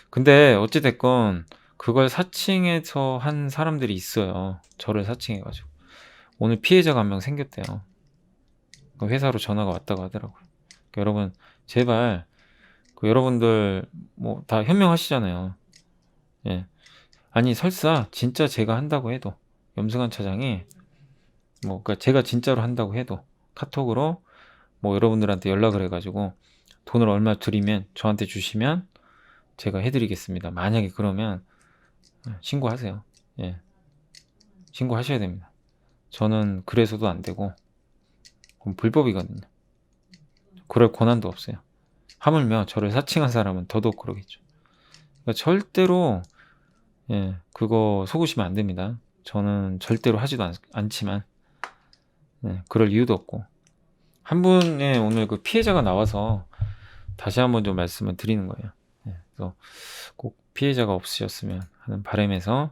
근데 어찌됐건 그걸 사칭해서 한 사람들이 있어요. 저를 사칭해가지고. 오늘 피해자가 한 명 생겼대요. 그 회사로 전화가 왔다고 하더라고요. 그러니까 여러분, 제발, 그 여러분들 뭐 다 현명하시잖아요. 예. 아니, 설사 진짜 제가 한다고 해도, 염승환 차장이, 뭐, 그니까 제가 진짜로 한다고 해도, 카톡으로 뭐 여러분들한테 연락을 해가지고, 돈을 얼마 드리면, 저한테 주시면, 제가 해드리겠습니다. 만약에 그러면, 신고하세요. 예. 신고하셔야 됩니다. 저는 그래서도 안 되고, 그럼 불법이거든요. 그럴 권한도 없어요. 하물며 저를 사칭한 사람은 더더욱 그러겠죠. 그러니까 절대로, 예, 그거 속으시면 안 됩니다. 저는 절대로 하지도 않지만, 예, 그럴 이유도 없고. 한 분의 오늘 그 피해자가 나와서 다시 한번 좀 말씀을 드리는 거예요. 예, 그래서 꼭 피해자가 없으셨으면 하는 바람에서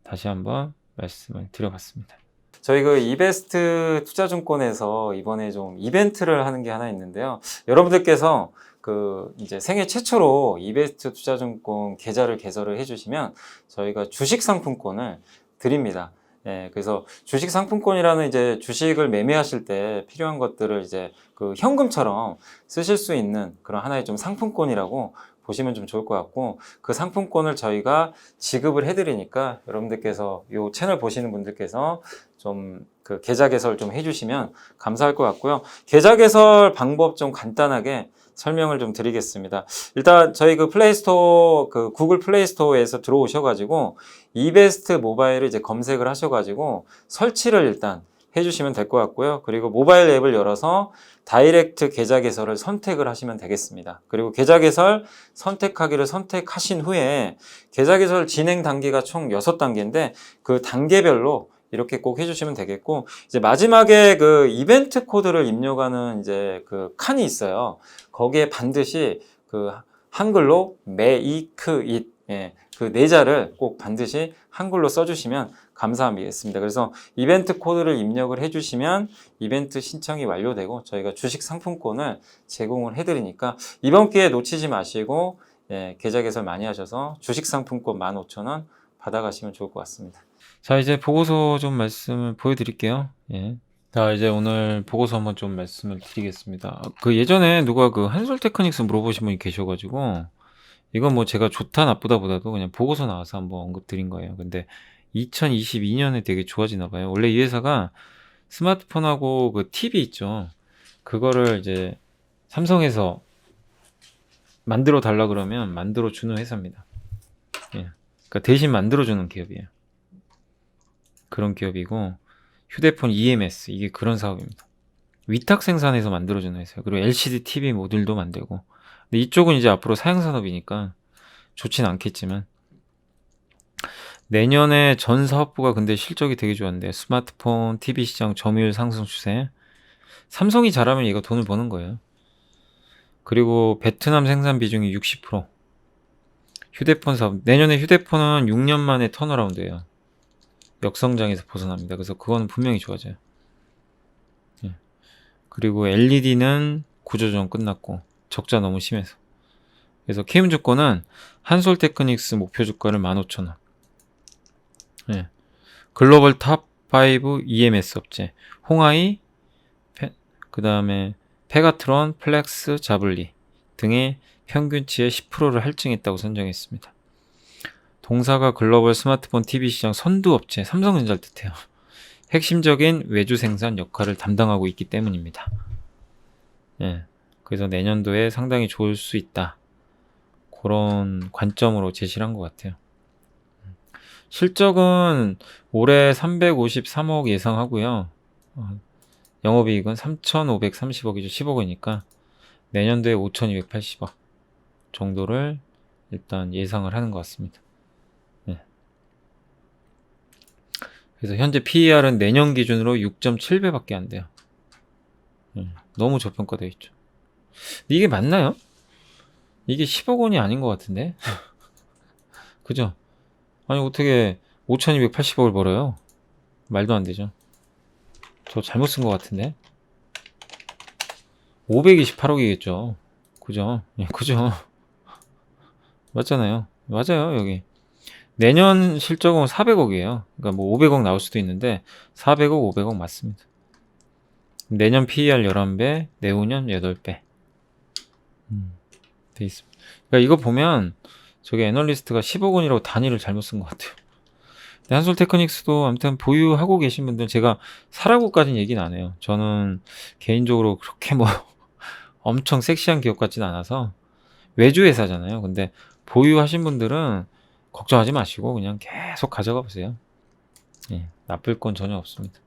다시 한번 말씀을 드려봤습니다. 저희 그 이베스트 투자증권에서 이번에 좀 이벤트를 하는 게 하나 있는데요. 여러분들께서 그 이제 생애 최초로 이베스트 투자증권 계좌를 개설을 해주시면 저희가 주식 상품권을 드립니다. 예, 그래서 주식 상품권이라는 이제 주식을 매매하실 때 필요한 것들을 이제 그 현금처럼 쓰실 수 있는 그런 하나의 좀 상품권이라고 보시면 좀 좋을 것 같고, 그 상품권을 저희가 지급을 해드리니까 여러분들께서 이 채널 보시는 분들께서 좀 그 계좌 개설 좀 해주시면 감사할 것 같고요. 계좌 개설 방법 좀 간단하게 설명을 좀 드리겠습니다. 일단 저희 그 플레이스토어, 그 구글 플레이스토어에서 들어오셔가지고 이베스트 모바일을 이제 검색을 하셔가지고 설치를 일단 해주시면 될 것 같고요. 그리고 모바일 앱을 열어서 다이렉트 계좌 개설을 선택을 하시면 되겠습니다. 그리고 계좌 개설 선택하기를 선택하신 후에 계좌 개설 진행 단계가 총 6단계인데 그 단계별로 이렇게 꼭 해주시면 되겠고, 이제 마지막에 그 이벤트 코드를 입력하는 이제 그 칸이 있어요. 거기에 반드시 그 한글로 메이크잇, 예, 그 네 자를 꼭 반드시 한글로 써주시면 감사하겠습니다. 그래서 이벤트 코드를 입력을 해주시면 이벤트 신청이 완료되고 저희가 주식 상품권을 제공을 해드리니까 이번 기회에 놓치지 마시고, 예, 계좌 개설 많이 하셔서 주식 상품권 15,000원 받아가시면 좋을 것 같습니다. 자, 이제 보고서 좀 말씀을 보여드릴게요. 예. 자, 이제 오늘 보고서 한번 좀 말씀을 드리겠습니다. 그 예전에 누가 그 한솔테크닉스 물어보신 분이 계셔가지고, 이건 뭐 제가 좋다 나쁘다 보다도 그냥 보고서 나와서 한번 언급 드린 거예요. 근데 2022년에 되게 좋아지나 봐요. 원래 이 회사가 스마트폰하고 그 TV 있죠. 그거를 이제 삼성에서 만들어 달라 그러면 만들어 주는 회사입니다. 예. 그러니까 대신 만들어 주는 기업이에요. 그런 기업이고, 휴대폰 EMS, 이게 그런 사업입니다. 위탁 생산해서 만들어주는 회사예요. 그리고 LCD TV 모듈도 만들고. 근데 이쪽은 이제 앞으로 사양산업이니까 좋진 않겠지만, 내년에 전 사업부가 근데 실적이 되게 좋았는데, 스마트폰, TV 시장 점유율 상승 추세. 삼성이 잘하면 얘가 돈을 버는 거예요. 그리고 베트남 생산 비중이 60%. 휴대폰 사업. 내년에 휴대폰은 6년 만에 턴어라운드예요. 역성장에서 벗어납니다. 그래서 그거는 분명히 좋아져요. 예. 그리고 LED는 구조조정 끝났고 적자 너무 심해서. 그래서 K문주권은 한솔테크닉스 목표 주가를 15,000원. 예. 글로벌 탑5 EMS 업체 홍하이, 그 다음에 페가트론, 플렉스, 자블리 등의 평균치의 10%를 할증했다고 선정했습니다. 동사가 글로벌 스마트폰 TV 시장 선두 업체 삼성전자를 뜻해요. 핵심적인 외주 생산 역할을 담당하고 있기 때문입니다. 예. 그래서 내년도에 상당히 좋을 수 있다. 그런 관점으로 제시를 한 것 같아요. 실적은 올해 353억 예상하고요. 영업이익은 3,530억이죠. 10억이니까 내년도에 5,280억 정도를 일단 예상을 하는 것 같습니다. 네. 그래서 현재 PER은 내년 기준으로 6.7배밖에 안 돼요. 너무 저평가되어 있죠. 이게 맞나요? 이게 10억 원이 아닌 것 같은데? 그죠? 아니 어떻게 5,280억을 벌어요? 말도 안 되죠. 저 잘못 쓴 것 같은데? 528억이겠죠. 그죠? 예, 그죠? 맞잖아요. 맞아요, 여기. 내년 실적은 400억이에요. 그러니까 뭐 500억 나올 수도 있는데 400억, 500억 맞습니다. 내년 PER 11배, 내후년 8배. 돼 있습니다. 그러니까 이거 보면 저기 애널리스트가 10억 원이라고 단위를 잘못 쓴 것 같아요. 한솔테크닉스도 아무튼 보유하고 계신 분들 제가 사라고까지는 얘기는 안 해요. 저는 개인적으로 그렇게 뭐 엄청 섹시한 기업 같진 않아서 외주 회사잖아요. 근데 보유하신 분들은 걱정하지 마시고 그냥 계속 가져가 보세요. 예, 나쁠 건 전혀 없습니다.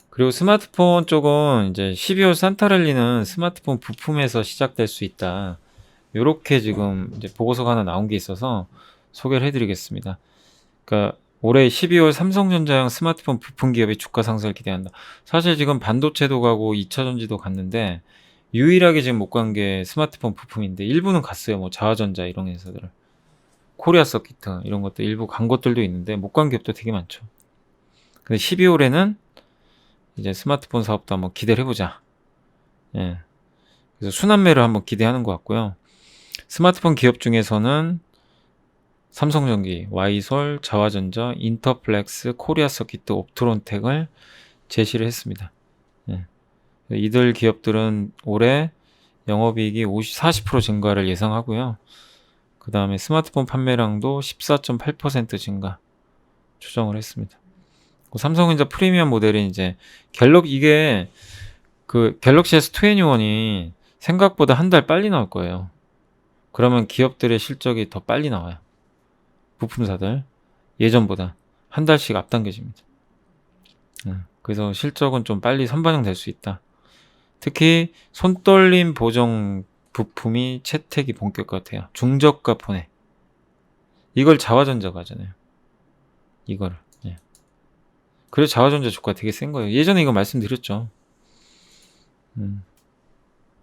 그리고 스마트폰 쪽은 이제 12월 산타랠리는 스마트폰 부품에서 시작될 수 있다. 요렇게 지금 이제 보고서가 하나 나온 게 있어서 소개를 해드리겠습니다. 그러니까 올해 12월 삼성전자형 스마트폰 부품 기업의 주가 상승을 기대한다. 사실 지금 반도체도 가고 2차전지도 갔는데 유일하게 지금 못 간 게 스마트폰 부품인데 일부는 갔어요. 뭐 자화전자 이런 회사들, 코리아 서키트 이런 것도 일부 간 것들도 있는데 못 간 기업도 되게 많죠. 근데 12월에는 이제 스마트폰 사업도 한번 기대를 해보자. 예. 그래서 순환매를 한번 기대하는 것 같고요. 스마트폰 기업 중에서는 삼성전기, 와이솔, 자화전자, 인터플렉스, 코리아 서키트, 옵트론텍을 제시를 했습니다. 예. 이들 기업들은 올해 영업이익이 40% 증가를 예상하고요. 그 다음에 스마트폰 판매량도 14.8% 증가 추정을 했습니다. 삼성전자 프리미엄 모델은 이제 이게 그 갤럭시 S21이 생각보다 한 달 빨리 나올 거예요. 그러면 기업들의 실적이 더 빨리 나와요. 부품사들 예전보다 한 달씩 앞당겨집니다. 그래서 실적은 좀 빨리 선반영될 수 있다. 특히 손떨림 보정 부품이 채택이 본격화 같아요. 중저가 폰에 이걸 자화전자가 하잖아요. 이거를. 예. 그래서 자화전자 주가 되게 센 거예요. 예전에 이거 말씀드렸죠.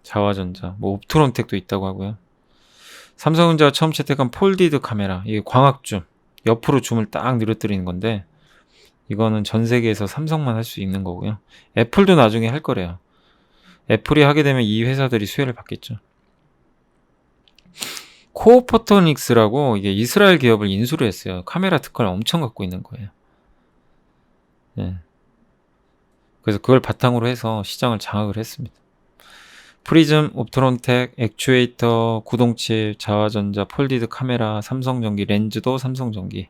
자화전자, 뭐 옵트론텍도 있다고 하고요. 삼성전자가 처음 채택한 폴디드 카메라, 이게 광학줌, 옆으로 줌을 딱 늘어뜨리는 건데 이거는 전 세계에서 삼성만 할 수 있는 거고요. 애플도 나중에 할 거래요. 애플이 하게 되면 이 회사들이 수혜를 받겠죠. 코어포토닉스라고 이게 이스라엘 기업을 인수를 했어요. 카메라 특허를 엄청 갖고 있는 거예요. 네. 그래서 그걸 바탕으로 해서 시장을 장악을 했습니다. 프리즘, 옵트론텍, 액추에이터, 구동칩, 자화전자, 폴디드 카메라, 삼성전기, 렌즈도 삼성전기.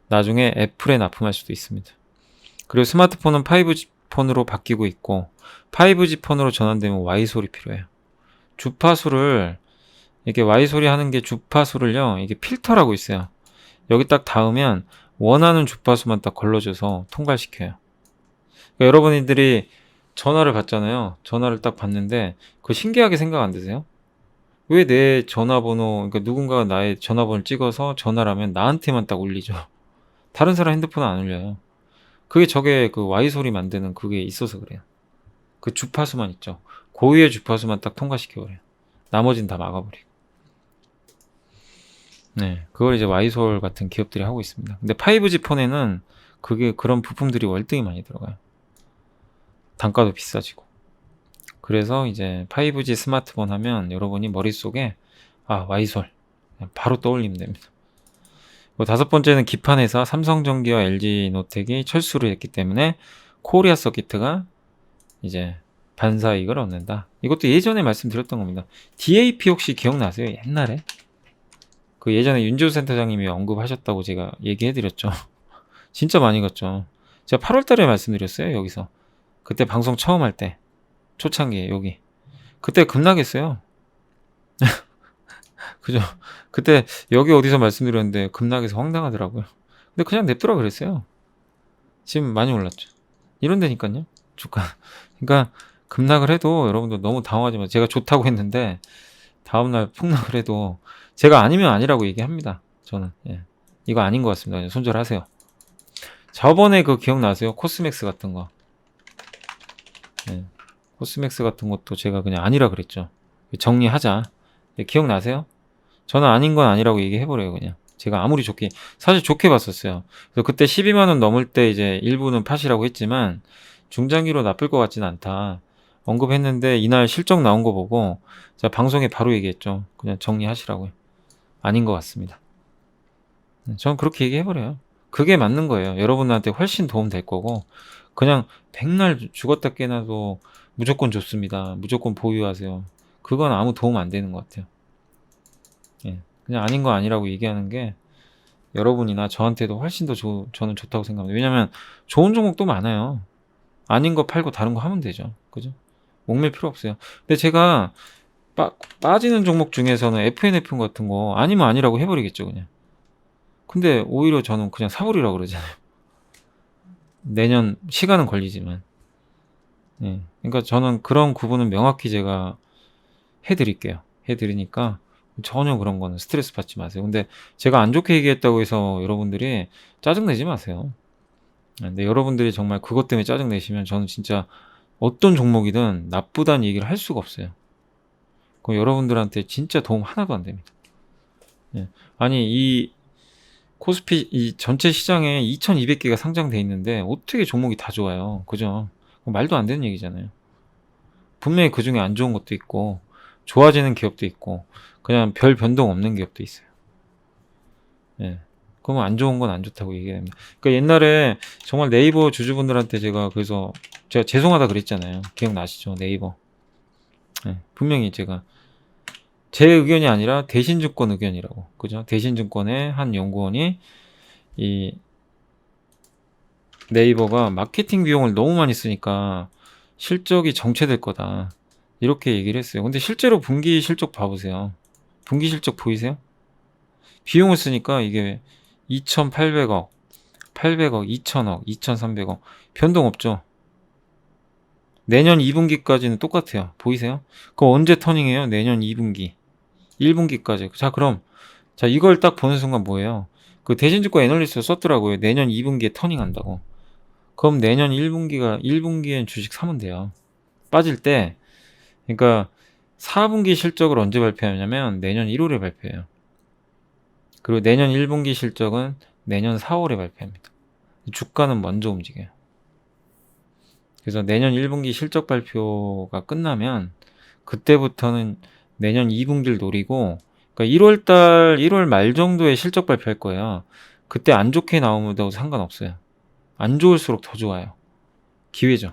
나중에 애플에 납품할 수도 있습니다. 그리고 스마트폰은 5G 폰으로 바뀌고 있고 5G 폰으로 전환되면 Y솔이 필요해요. 주파수를 이렇게 Y솔이 하는 게 주파수를요, 이게 필터라고 있어요. 여기 딱 닿으면 원하는 주파수만 딱 걸러줘서 통과시켜요. 그러니까 여러분들이 전화를 받잖아요. 전화를 딱 받는데 그거 신기하게 생각 안 드세요? 왜 내 전화번호, 그러니까 누군가가 나의 전화번호를 찍어서 전화를 하면 나한테만 딱 울리죠. 다른 사람 핸드폰은 안 울려요. 그게 저게 그 Y솔이 만드는 그게 있어서 그래요. 그 주파수만 있죠. 고유의 주파수만 딱 통과시켜버려요. 나머지는 다 막아버리고. 네. 그걸 이제 와이솔 같은 기업들이 하고 있습니다. 근데 5G 폰에는 그런 부품들이 월등히 많이 들어가요. 단가도 비싸지고. 그래서 이제 5G 스마트폰 하면 여러분이 머릿속에 와이솔 그냥 바로 떠올리면 됩니다. 다섯 번째는 기판 회사 삼성전기와 LG노텍이 철수를 했기 때문에 코리아 서키트가 이제 반사이익을 얻는다. 이것도 예전에 말씀드렸던 겁니다. DAP 혹시 기억나세요? 옛날에 그 예전에 윤지호 센터장님이 언급하셨다고 제가 얘기해드렸죠. 진짜 많이 갔죠. 제가 8월달에 말씀드렸어요. 여기서 그때 방송 처음 할 때 초창기에 여기 그때 급락했어요. 그죠? 그때 여기 어디서 말씀드렸는데 급락해서 황당하더라고요. 근데 그냥 냅두라 그랬어요. 지금 많이 올랐죠. 이런 데니까요. 주가. 그러니까 급락을 해도 여러분들 너무 당황하지 마세요. 제가 좋다고 했는데 다음날 폭락을 해도 제가 아니면 아니라고 얘기합니다. 저는. 예. 이거 아닌 것 같습니다. 그냥 손절하세요. 저번에 그 기억나세요? 코스맥스 같은 거. 예. 코스맥스 같은 것도 제가 그냥 아니라 그랬죠. 정리하자. 예, 기억나세요? 저는 아닌 건 아니라고 얘기해버려요, 그냥. 제가 아무리 사실 좋게 봤었어요. 그래서 그때 12만원 넘을 때 이제 일부는 팟이라고 했지만, 중장기로 나쁠 것 같진 않다. 언급했는데, 이날 실적 나온 거 보고, 제가 방송에 바로 얘기했죠. 그냥 정리하시라고요. 아닌 것 같습니다. 저는 그렇게 얘기해버려요. 그게 맞는 거예요. 여러분한테 훨씬 도움 될 거고, 그냥 백날 죽었다 깨나도 무조건 좋습니다. 무조건 보유하세요. 그건 아무 도움 안 되는 것 같아요. 예. 그냥 아닌 거 아니라고 얘기하는 게 여러분이나 저한테도 훨씬 더 저는 좋다고 생각합니다. 왜냐면 좋은 종목도 많아요. 아닌 거 팔고 다른 거 하면 되죠. 그죠? 목맬 필요 없어요. 근데 제가 빠지는 종목 중에서는 FNF 같은 거 아니면 아니라고 해버리겠죠, 그냥. 근데 오히려 저는 그냥 사버리라고 그러잖아요. 내년 시간은 걸리지만. 예. 그러니까 저는 그런 구분은 명확히 제가 해드릴게요. 해드리니까 전혀 그런 거는 스트레스 받지 마세요. 근데 제가 안 좋게 얘기했다고 해서 여러분들이 짜증내지 마세요. 근데 여러분들이 정말 그것 때문에 짜증내시면 저는 진짜 어떤 종목이든 나쁘다는 얘기를 할 수가 없어요. 그럼 여러분들한테 진짜 도움 하나도 안 됩니다. 예. 아니 이 코스피 이 전체 시장에 2200개가 상장돼 있는데 어떻게 종목이 다 좋아요. 그죠? 말도 안 되는 얘기잖아요. 분명히 그 중에 안 좋은 것도 있고 좋아지는 기업도 있고 그냥 별 변동 없는 기업도 있어요. 예. 그러면 안 좋은 건 안 좋다고 얘기합니다. 그러니까 옛날에 정말 네이버 주주분들한테 제가 그래서 제가 죄송하다 그랬잖아요. 기억나시죠? 네이버. 예. 분명히 제가 제 의견이 아니라 대신증권 의견이라고. 그죠? 대신증권의 한 연구원이 이 네이버가 마케팅 비용을 너무 많이 쓰니까 실적이 정체될 거다. 이렇게 얘기를 했어요. 근데 실제로 분기 실적 봐보세요. 분기 실적 보이세요? 비용을 쓰니까 이게 2,800억, 800억, 2,000억, 2,300억 변동 없죠. 내년 2분기까지는 똑같아요. 보이세요? 그거 언제 터닝해요? 내년 2분기, 1분기까지. 자, 그럼 자 이걸 딱 보는 순간 뭐예요? 그 대신증권 애널리스트 썼더라고요. 내년 2분기에 터닝한다고. 그럼 내년 1분기엔 주식 사면 돼요. 빠질 때. 그러니까 4분기 실적을 언제 발표하냐면 내년 1월에 발표해요. 그리고 내년 1분기 실적은 내년 4월에 발표합니다. 주가는 먼저 움직여요. 그래서 내년 1분기 실적 발표가 끝나면 그때부터는 내년 2분기를 노리고, 그러니까 1월 말 정도에 실적 발표할 거예요. 그때 안 좋게 나오면 상관없어요. 안 좋을수록 더 좋아요. 기회죠.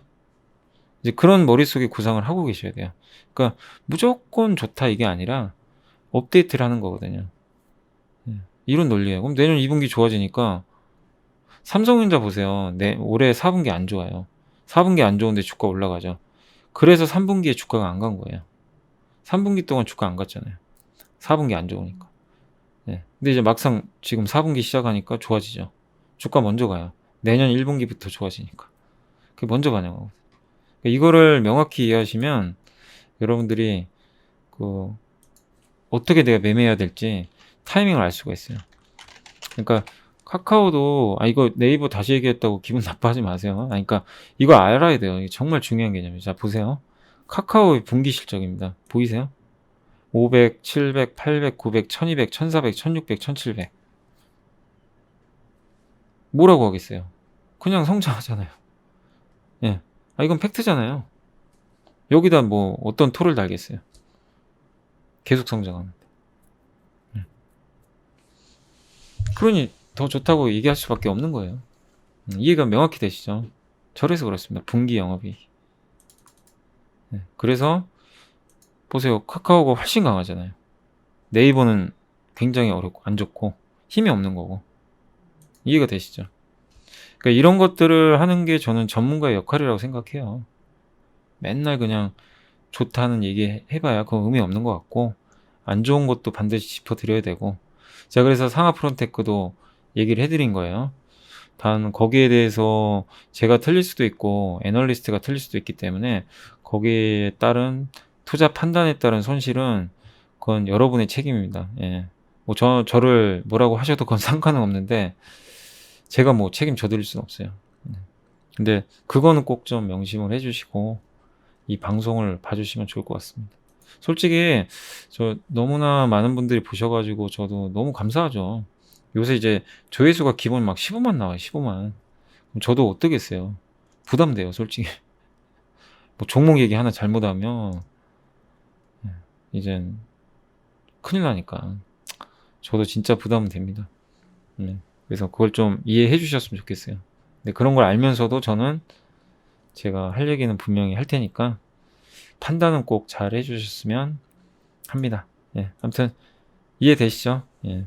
이제 그런 머릿속에 구상을 하고 계셔야 돼요. 그러니까 무조건 좋다 이게 아니라 업데이트를 하는 거거든요. 이런 논리예요. 그럼 내년 2분기 좋아지니까 삼성전자 보세요. 올해 4분기 안 좋아요. 4분기 안 좋은데 주가 올라가죠. 그래서 3분기에 주가가 안 간 거예요. 3분기 동안 주가 안 갔잖아요. 4분기 안 좋으니까. 네. 근데 이제 막상 지금 4분기 시작하니까 좋아지죠. 주가 먼저 가요. 내년 1분기부터 좋아지니까. 그게 먼저 반영하고. 이거를 명확히 이해하시면 여러분들이 어떻게 내가 매매해야 될지 타이밍을 알 수가 있어요. 그러니까 카카오도 이거 네이버 다시 얘기했다고 기분 나빠하지 마세요. 그러니까 이거 알아야 돼요. 이게 정말 중요한 개념이에요. 자, 보세요. 카카오의 분기 실적입니다. 보이세요? 500, 700, 800, 900, 1200, 1400, 1600, 1700. 뭐라고 하겠어요? 그냥 성장하잖아요. 예. 아, 이건 팩트잖아요. 여기다 뭐 어떤 토를 달겠어요? 계속 성장하는데. 그러니 더 좋다고 얘기할 수밖에 없는 거예요. 이해가 명확히 되시죠? 저래서 그렇습니다. 분기 영업이. 그래서 보세요. 카카오가 훨씬 강하잖아요. 네이버는 굉장히 어렵고 안 좋고 힘이 없는 거고. 이해가 되시죠? 그러니까 이런 것들을 하는 게 저는 전문가의 역할이라고 생각해요. 맨날 그냥 좋다는 얘기 해봐야 그건 의미 없는 것 같고, 안 좋은 것도 반드시 짚어드려야 되고. 제가 그래서 상하 프론테크도 얘기를 해드린 거예요. 단 거기에 대해서 제가 틀릴 수도 있고 애널리스트가 틀릴 수도 있기 때문에 거기에 따른 투자 판단에 따른 손실은 그건 여러분의 책임입니다. 예. 뭐 저를 뭐라고 하셔도 그건 상관은 없는데 제가 뭐 책임져 드릴 수는 없어요. 근데 그거는 꼭 좀 명심을 해주시고 이 방송을 봐주시면 좋을 것 같습니다. 솔직히 저 너무나 많은 분들이 보셔가지고 저도 너무 감사하죠. 요새 이제 조회수가 기본 막 15만 나와요. 15만. 그럼 저도 어떠겠어요? 부담돼요, 솔직히. 뭐 종목 얘기 하나 잘못하면 이젠 큰일 나니까. 저도 진짜 부담됩니다. 그래서 그걸 좀 이해해 주셨으면 좋겠어요. 근데 그런 걸 알면서도 저는 제가 할 얘기는 분명히 할 테니까 판단은 꼭 잘 해주셨으면 합니다. 예, 아무튼 이해되시죠? 예,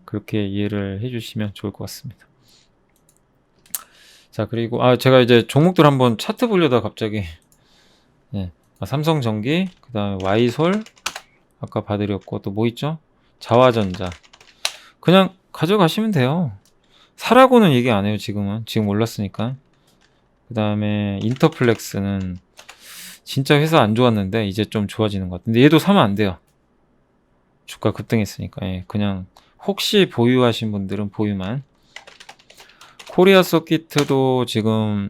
그렇게 이해를 해주시면 좋을 것 같습니다. 자, 그리고 제가 이제 종목들 한번 차트 보려다 갑자기 예, 삼성전기, 그 다음에 Y솔 아까 봐드렸고 또 뭐 있죠? 자화전자. 그냥 가져가시면 돼요. 사라고는 얘기 안 해요. 지금 올랐으니까. 그 다음에 인터플렉스는 진짜 회사 안 좋았는데 이제 좀 좋아지는 것 같은데 얘도 사면 안 돼요. 주가 급등했으니까. 예, 그냥 혹시 보유하신 분들은 보유만. 코리아 서킷도 지금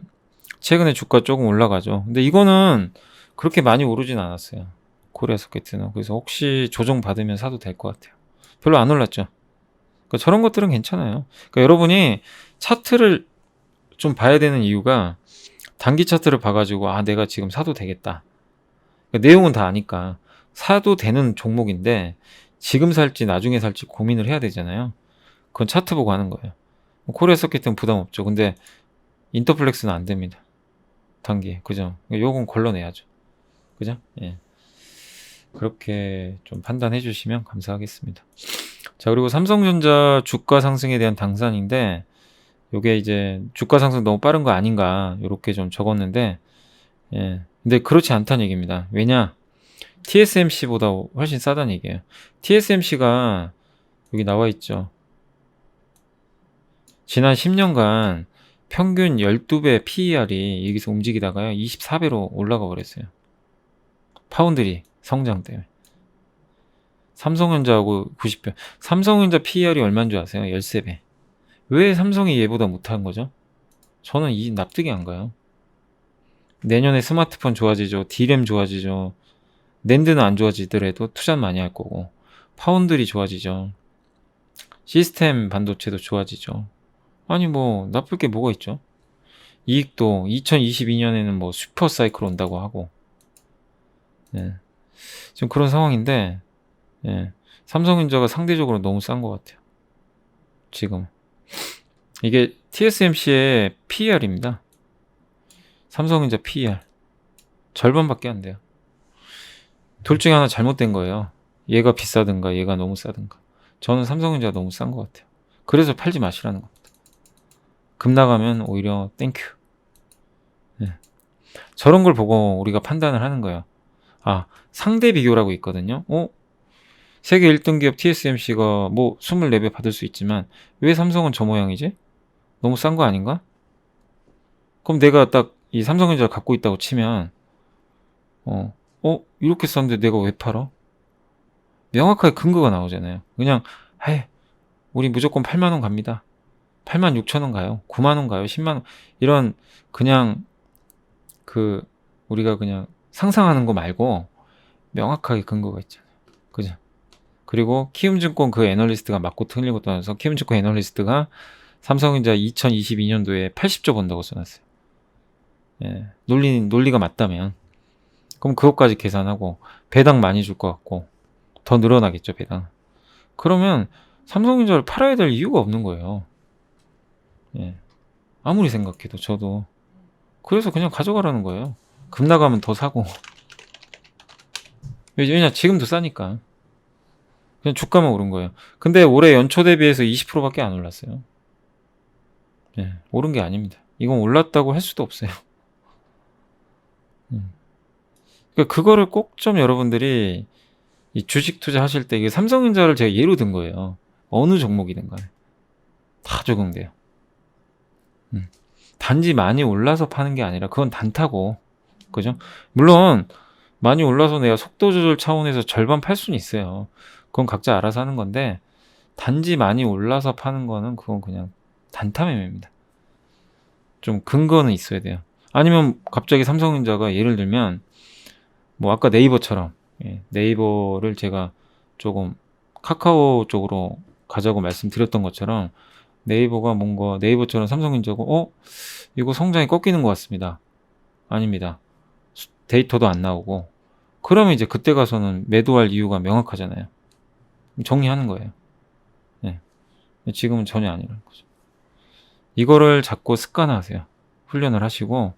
최근에 주가 조금 올라가죠. 근데 이거는 그렇게 많이 오르진 않았어요. 코리아 서킷는. 그래서 혹시 조정 받으면 사도 될 것 같아요. 별로 안 올랐죠. 그러니까 저런 것들은 괜찮아요. 그러니까 여러분이 차트를 좀 봐야 되는 이유가 단기 차트를 봐가지고 내가 지금 사도 되겠다. 그러니까 내용은 다 아니까 사도 되는 종목인데 지금 살지 나중에 살지 고민을 해야 되잖아요. 그건 차트 보고 하는 거예요. 코리아 서킷은 부담 없죠. 근데 인터플렉스는 안 됩니다. 단기. 그죠? 요건 걸러내야죠. 그죠? 예. 그렇게 좀 판단해 주시면 감사하겠습니다. 자, 그리고 삼성전자 주가 상승에 대한 당산인데 요게 이제 주가 상승 너무 빠른 거 아닌가 요렇게 좀 적었는데 예. 근데 그렇지 않다는 얘기입니다. 왜냐? TSMC보다 훨씬 싸다는 얘기예요. TSMC가 여기 나와 있죠. 지난 10년간 평균 12배 PER이 여기서 움직이다가요 24배로 올라가 버렸어요. 파운드리 성장 때문에. 삼성전자하고 90배. 삼성전자 PER이 얼마인 줄 아세요? 13배. 왜 삼성이 얘보다 못한 거죠? 저는 이 납득이 안 가요. 내년에 스마트폰 좋아지죠. D램 좋아지죠. 낸드는 안 좋아지더라도 투자는 많이 할 거고. 파운드리 좋아지죠. 시스템 반도체도 좋아지죠. 아니 뭐 나쁠 게 뭐가 있죠? 이익도 2022년에는 뭐 슈퍼 사이클 온다고 하고. 예. 지금 그런 상황인데 삼성전자가 상대적으로 너무 싼 것 같아요. 지금 이게 TSMC의 PER입니다. 삼성전자 PER 절반밖에 안 돼요. 둘 중에 하나 잘못된 거예요. 얘가 비싸든가 얘가 너무 싸든가. 저는 삼성전자가 너무 싼 것 같아요. 그래서 팔지 마시라는 겁니다. 급 나가면 오히려 땡큐. 저런 걸 보고 우리가 판단을 하는 거예요. 상대 비교라고 있거든요. 세계 1등 기업 TSMC가 뭐 24배 받을 수 있지만 왜 삼성은 저 모양이지? 너무 싼 거 아닌가? 그럼 내가 딱 이 삼성전자를 갖고 있다고 치면 이렇게 싼데 내가 왜 팔아? 명확하게 근거가 나오잖아요. 그냥 우리 무조건 8만 원 갑니다. 8만 6천 원 가요. 9만 원 가요. 10만 원. 이런 그냥 우리가 그냥 상상하는 거 말고 명확하게 근거가 있잖아요. 그죠? 그리고 키움증권 그 애널리스트가 맞고 틀리고 떠나서 키움증권 애널리스트가 삼성전자 2022년도에 80조 번다고 써놨어요. 예, 논리가 맞다면. 그럼 그것까지 계산하고 배당 많이 줄 것 같고 더 늘어나겠죠, 배당. 그러면 삼성전자를 팔아야 될 이유가 없는 거예요. 예, 아무리 생각해도 저도. 그래서 그냥 가져가라는 거예요. 급 나가면 더 사고. 왜냐, 지금도 싸니까. 그냥 주가만 오른 거예요. 근데 올해 연초 대비해서 20%밖에 안 올랐어요. 예, 오른 게 아닙니다. 이건 올랐다고 할 수도 없어요. 그러니까 그거를 꼭 좀 여러분들이 이 주식 투자하실 때 이게 삼성전자를 제가 예로 든 거예요. 어느 종목이든 간에 다 적용돼요. 단지 많이 올라서 파는 게 아니라 그건 단타고, 그죠? 물론 많이 올라서 내가 속도 조절 차원에서 절반 팔 수는 있어요. 그건 각자 알아서 하는 건데 단지 많이 올라서 파는 거는 그건 그냥 단타 매매입니다. 좀 근거는 있어야 돼요. 아니면 갑자기 삼성전자가 예를 들면 뭐 아까 네이버처럼, 예, 네이버를 제가 조금 카카오 쪽으로 가자고 말씀드렸던 것처럼 네이버가 뭔가 네이버처럼 삼성전자고 이거 성장이 꺾이는 것 같습니다. 아닙니다. 데이터도 안 나오고 그러면 이제 그때 가서는 매도할 이유가 명확하잖아요. 정리하는 거예요. 예. 지금은 전혀 아니라는 거죠. 이거를 자꾸 습관화하세요. 훈련을 하시고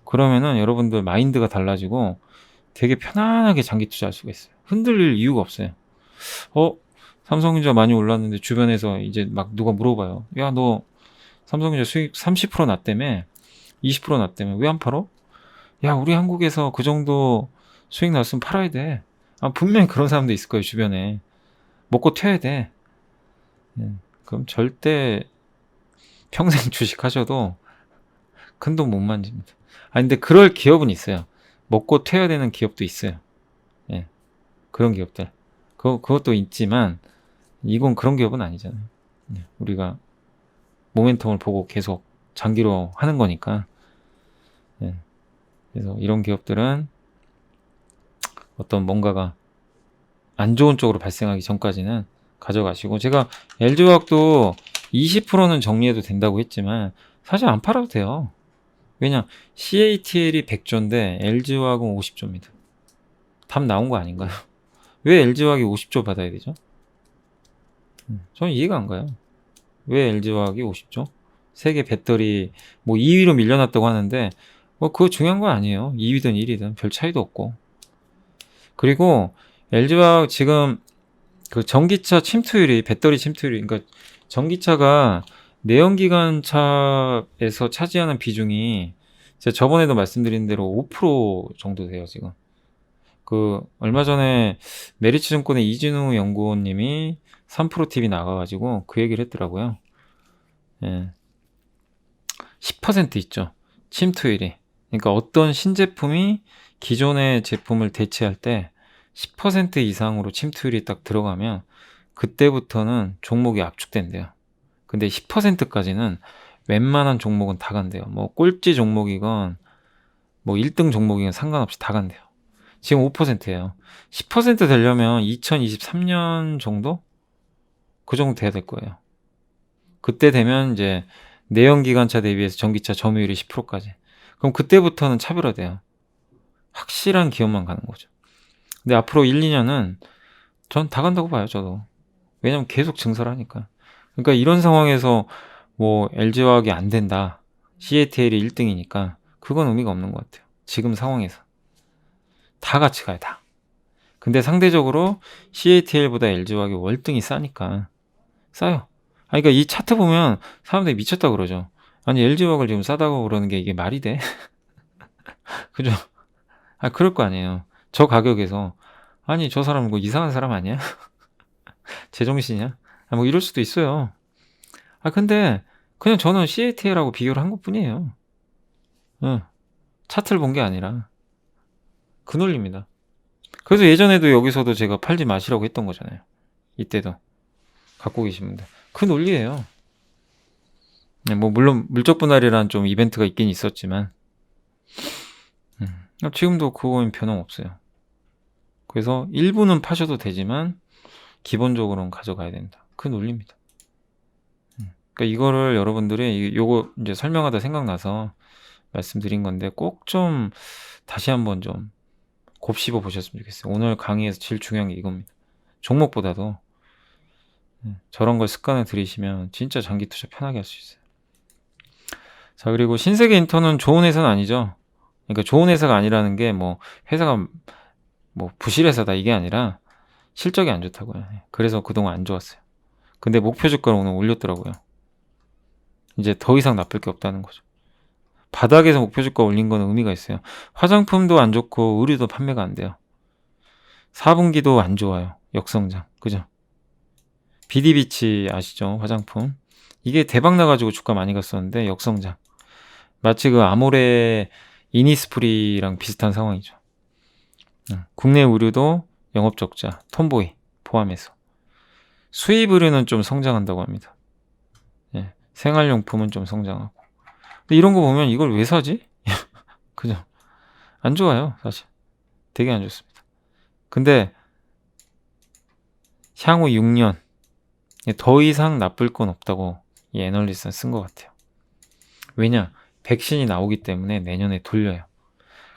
그러면은 여러분들 마인드가 달라지고 되게 편안하게 장기 투자할 수가 있어요. 흔들릴 이유가 없어요. 삼성전자 많이 올랐는데 주변에서 이제 막 누가 물어봐요. 야, 너 삼성전자 수익 30% 났다며? 20% 났다며? 왜 안 팔어? 야, 우리 한국에서 그 정도 수익 났으면 팔아야 돼. 분명히 그런 사람도 있을 거예요, 주변에. 먹고 튀어야 돼. 그럼 절대 평생 주식 하셔도 큰 돈 못 만집니다. 근데 그럴 기업은 있어요. 먹고 튀어야 되는 기업도 있어요. 예. 그런 기업들. 그것도 있지만, 이건 그런 기업은 아니잖아요. 우리가 모멘텀을 보고 계속 장기로 하는 거니까. 예. 그래서 이런 기업들은 어떤 뭔가가 안 좋은 쪽으로 발생하기 전까지는 가져가시고, 제가 LG화학도 20%는 정리해도 된다고 했지만 사실 안 팔아도 돼요. 왜냐, CATL이 100조인데 LG화학은 50조입니다. 답 나온 거 아닌가요? 왜 LG화학이 50조 받아야 되죠? 저는 이해가 안 가요. 왜 LG화학이 50조? 세계 배터리 뭐 2위로 밀려났다고 하는데 뭐 그거 중요한 건 아니에요. 2위든 1위든 별 차이도 없고. 그리고 LG화학 지금 그 전기차 침투율이, 배터리 침투율이, 그러니까 전기차가 내연기관차에서 차지하는 비중이 제가 저번에도 말씀드린 대로 5% 정도 돼요, 지금. 그 얼마 전에 메리츠 증권의 이진우 연구원님이 3프로 TV 나가가지고 그 얘기를 했더라고요. 예. 10% 있죠, 침투율이. 그러니까 어떤 신제품이 기존의 제품을 대체할 때 10% 이상으로 침투율이 딱 들어가면 그때부터는 종목이 압축된대요. 근데 10%까지는 웬만한 종목은 다 간대요. 뭐 꼴찌 종목이건 뭐 1등 종목이건 상관없이 다 간대요. 지금 5%예요. 10% 되려면 2023년 정도? 그 정도 돼야 될 거예요. 그때 되면 이제 내연기관차 대비해서 전기차 점유율이 10%까지. 그럼 그때부터는 차별화돼요. 확실한 기업만 가는 거죠. 근데 앞으로 1, 2년은 전 다 간다고 봐요, 저도. 왜냐면 계속 증설을 하니까. 그러니까 이런 상황에서 뭐 LG화학이 안 된다, CATL이 1등이니까 그건 의미가 없는 것 같아요. 지금 상황에서. 다 같이 가요, 다. 근데 상대적으로 CATL보다 LG화학이 월등히 싸니까 싸요. 그러니까 이 차트 보면 사람들이 미쳤다 그러죠. 아니, LG화학을 지금 싸다고 그러는 게 이게 말이 돼? 그죠? 그럴 거 아니에요. 저 가격에서. 아니, 저 사람 뭐 이상한 사람 아니야? 제정신이야? 뭐 이럴 수도 있어요. 근데 그냥 저는 CATL하고 비교를 한 것뿐이에요. 차트를 본 게 아니라 그 논리입니다. 그래서 예전에도 여기서도 제가 팔지 마시라고 했던 거잖아요. 이때도 갖고 계신 분들 그 논리예요. 뭐 물론 물적 분할이란 좀 이벤트가 있긴 있었지만 지금도 그거는 변함 없어요. 그래서 일부는 파셔도 되지만 기본적으로는 가져가야 된다. 그 논리입니다. 그러니까 이거를 여러분들이 요거 이제 설명하다 생각나서 말씀드린 건데 꼭 좀 다시 한번 좀 곱씹어 보셨으면 좋겠어요. 오늘 강의에서 제일 중요한 게 이겁니다. 종목보다도 저런 걸 습관을 들이시면 진짜 장기 투자 편하게 할 수 있어요. 자, 그리고 신세계 인턴은 좋은 회사는 아니죠. 그러니까 좋은 회사가 아니라는 게 뭐 회사가 뭐 부실 회사다 이게 아니라 실적이 안 좋다고요. 그래서 그동안 안 좋았어요. 근데 목표 주가를 오늘 올렸더라고요. 이제 더 이상 나쁠 게 없다는 거죠. 바닥에서 목표 주가 올린 거는 의미가 있어요. 화장품도 안 좋고 의류도 판매가 안 돼요. 4분기도 안 좋아요. 역성장. 그죠? 비디비치 아시죠? 화장품. 이게 대박 나가지고 주가 많이 갔었는데 역성장. 마치 그 아모레 이니스프리랑 비슷한 상황이죠. 국내 의류도 영업 적자, 톰보이 포함해서. 수입 의류는 좀 성장한다고 합니다. 예, 생활용품은 좀 성장하고. 근데 이런 거 보면 이걸 왜 사지? 그죠? 안 좋아요, 사실. 되게 안 좋습니다. 근데 향후 6년 더 이상 나쁠 건 없다고 이 애널리스트는 쓴 것 같아요. 왜냐? 백신이 나오기 때문에 내년에 돌려요.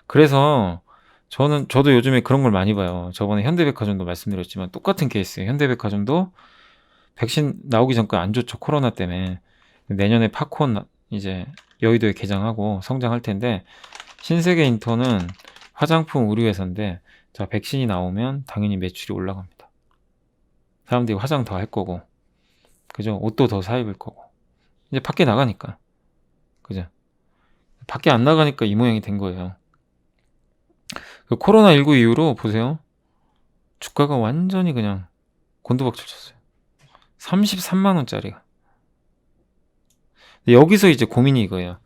그래서 저도 요즘에 그런 걸 많이 봐요. 저번에 현대백화점도 말씀드렸지만 똑같은 케이스예요. 현대백화점도 백신 나오기 전까지 안 좋죠. 코로나 때문에. 내년에 팝콘 이제 여의도에 개장하고 성장할 텐데 신세계 인턴은 화장품 의류회사인데 자, 백신이 나오면 당연히 매출이 올라갑니다. 사람들이 화장 더 할 거고 그죠? 옷도 더 사 입을 거고 이제 밖에 나가니까 그죠? 밖에 안 나가니까 이 모양이 된 거예요. 그 코로나19 이후로 보세요. 주가가 완전히 그냥 곤두박질 쳤어요. 33만 원짜리가. 여기서 이제 고민이 이거예요.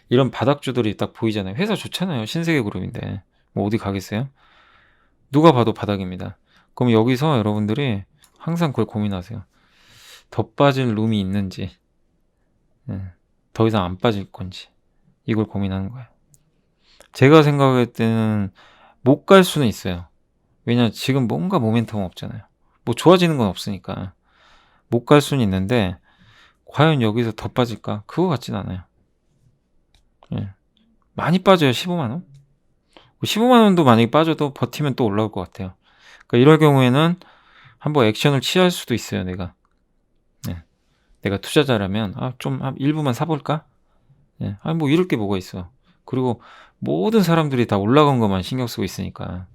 이런 바닥주들이 딱 보이잖아요. 회사 좋잖아요. 신세계 그룹인데 뭐 어디 가겠어요? 누가 봐도 바닥입니다. 그럼 여기서 여러분들이 항상 그걸 고민하세요. 더 빠질 룸이 있는지 더 이상 안 빠질 건지 이걸 고민하는 거예요. 제가 생각할 때는 못 갈 수는 있어요. 왜냐 지금 뭔가 모멘텀 없잖아요. 뭐 좋아지는 건 없으니까 못 갈 수는 있는데 과연 여기서 더 빠질까? 그거 같진 않아요. 예. 많이 빠져요. 15만 원? 15만 원도 만약에 빠져도 버티면 또 올라올 것 같아요. 그러니까 이럴 경우에는 한번 액션을 취할 수도 있어요. 내가 내가 투자자라면 좀 일부만 사볼까? 뭐 이럴 게 뭐가 있어. 그리고 모든 사람들이 다 올라간 것만 신경 쓰고 있으니까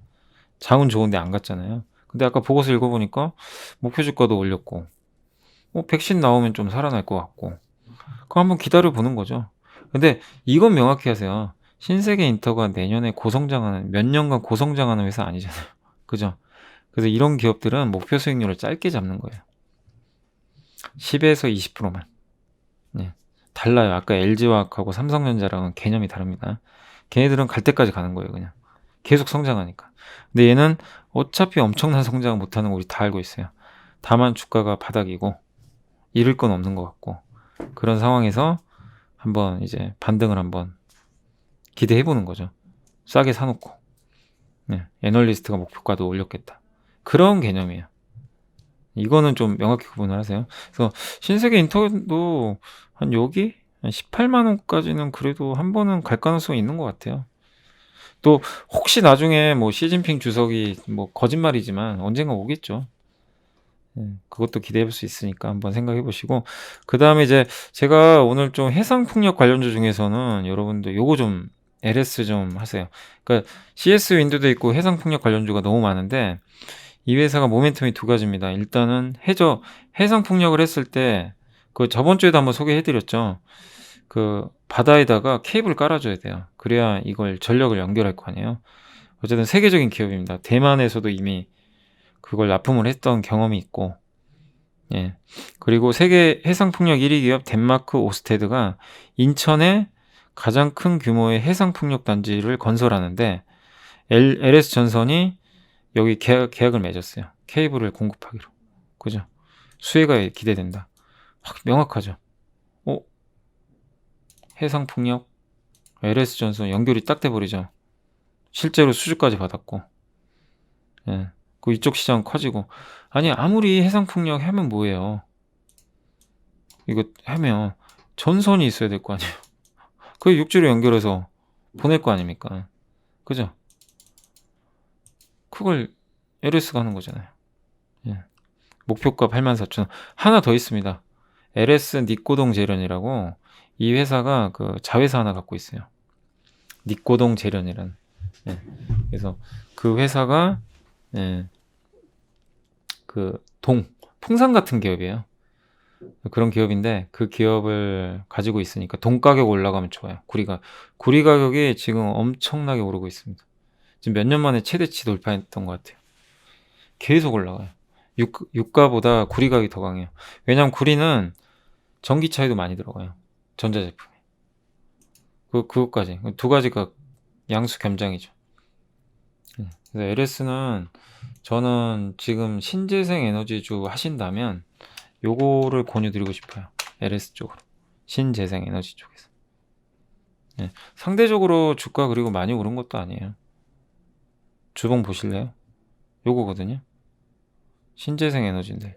장은 좋은데 안 갔잖아요. 근데 아까 보고서 읽어보니까 목표 주가도 올렸고 백신 나오면 좀 살아날 것 같고 그럼 한번 기다려보는 거죠. 근데 이건 명확히 하세요. 신세계 인터가 내년에 고성장하는 몇 년간 고성장하는 회사 아니잖아요. 그죠? 그래서 이런 기업들은 목표 수익률을 짧게 잡는 거예요. 10에서 20%만. 네. 달라요. 아까 LG화학하고 삼성전자랑은 개념이 다릅니다. 걔네들은 갈 때까지 가는 거예요. 그냥 계속 성장하니까. 근데 얘는 어차피 엄청난 성장을 못하는 거 우리 다 알고 있어요. 다만 주가가 바닥이고 잃을 건 없는 것 같고 그런 상황에서 한번 이제 반등을 한번 기대해 보는 거죠. 싸게 사놓고 애널리스트가 목표가도 올렸겠다. 그런 개념이에요. 이거는 좀 명확히 구분을 하세요. 그래서 신세계 인턴도 한 여기 18만 원까지는 그래도 한 번은 갈 가능성이 있는 것 같아요. 또 혹시 나중에 뭐 시진핑 주석이 뭐 거짓말이지만 언젠가 오겠죠. 그것도 기대해 볼 수 있으니까 한번 생각해 보시고 그다음에 이제 제가 오늘 좀 해상풍력 관련주 중에서는 여러분들 요거 좀 LS 좀 하세요. 그러니까 CS 윈드도 있고 해상풍력 관련주가 너무 많은데 이 회사가 모멘텀이 두 가지입니다. 일단은 해상풍력을 했을 때 그 저번 주에도 한번 소개해 드렸죠. 그 바다에다가 케이블을 깔아줘야 돼요. 그래야 이걸 전력을 연결할 거 아니에요. 어쨌든 세계적인 기업입니다. 대만에서도 이미 그걸 납품을 했던 경험이 있고 예. 그리고 세계 해상풍력 1위 기업 덴마크 오스테드가 인천에 가장 큰 규모의 해상풍력 단지를 건설하는데 LS전선이 여기 계약을 맺었어요. 케이블을 공급하기로. 그죠? 수혜가 기대된다. 명확하죠? 해상풍력, LS전선 연결이 딱 돼버리죠. 실제로 수주까지 받았고. 예. 그 이쪽 시장 커지고. 아니 아무리 해상풍력 하면 뭐예요. 이거 하면 전선이 있어야 될 거 아니에요. 그 육지로 연결해서 보낼 거 아닙니까. 그죠? 그걸 LS가 하는 거잖아요. 예. 목표가 84,000원. 하나 더 있습니다. LS 니꼬동 재련이라고 이 회사가 그 자회사 하나 갖고 있어요. 니꼬동 재련이라는. 예. 그래서 그 회사가 예. 그 풍산 같은 기업이에요. 그런 기업인데 그 기업을 가지고 있으니까 동 가격 올라가면 좋아요. 구리 가격이 지금 엄청나게 오르고 있습니다. 지금 몇 년 만에 최대치 돌파했던 것 같아요. 계속 올라가요. 유가보다 구리 가격이 더 강해요. 왜냐하면 구리는 전기차에도 많이 들어가요. 전자제품에. 그것까지. 두 가지가 양수 겸장이죠. 그래서 LS는 저는 지금 신재생 에너지주 하신다면 요거를 권유드리고 싶어요. LS 쪽으로. 신재생 에너지 쪽에서. 예. 상대적으로 주가 그리고 많이 오른 것도 아니에요. 주봉 보실래요? 요거거든요. 신재생 에너지인데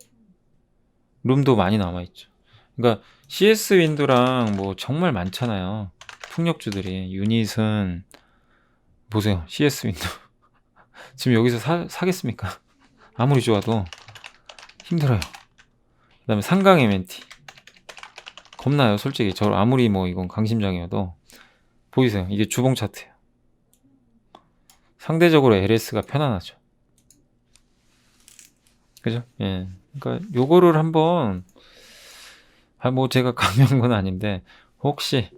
룸도 많이 남아있죠. 그러니까 CS 윈드랑 뭐 정말 많잖아요. 풍력주들이. 유닛은 보세요. CS 윈드. 지금 여기서 사겠습니까? 아무리 좋아도 힘들어요. 그 다음에 상강 MNT 겁나요. 솔직히 저 아무리 뭐 이건 강심장이어도 보이세요. 이게 주봉 차트예요. 상대적으로 LS가 편안하죠. 그죠? 예. 그러니까 요거를 한번 뭐 제가 강요한 건 아닌데 혹시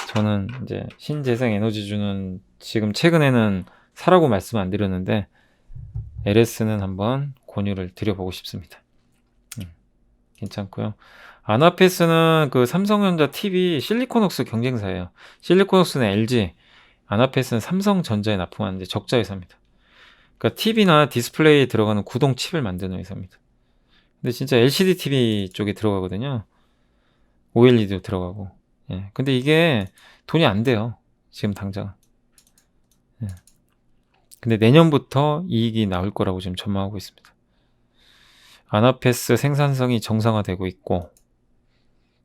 저는 이제 신재생 에너지주는 지금 최근에는 사라고 말씀 안 드렸는데 LS는 한번 권유를 드려보고 싶습니다. 괜찮고요. 아나페스는 그 삼성전자 TV 실리콘웍스 경쟁사예요. 실리콘웍스는 LG, 아나페스는 삼성전자에 납품하는 이제 적자 회사입니다. 그러니까 TV나 디스플레이에 들어가는 구동 칩을 만드는 회사입니다. 근데 진짜 LCD TV 쪽에 들어가거든요. OLED도 들어가고. 예. 근데 이게 돈이 안 돼요. 지금 당장. 예. 근데 내년부터 이익이 나올 거라고 지금 전망하고 있습니다. 아나페스 생산성이 정상화되고 있고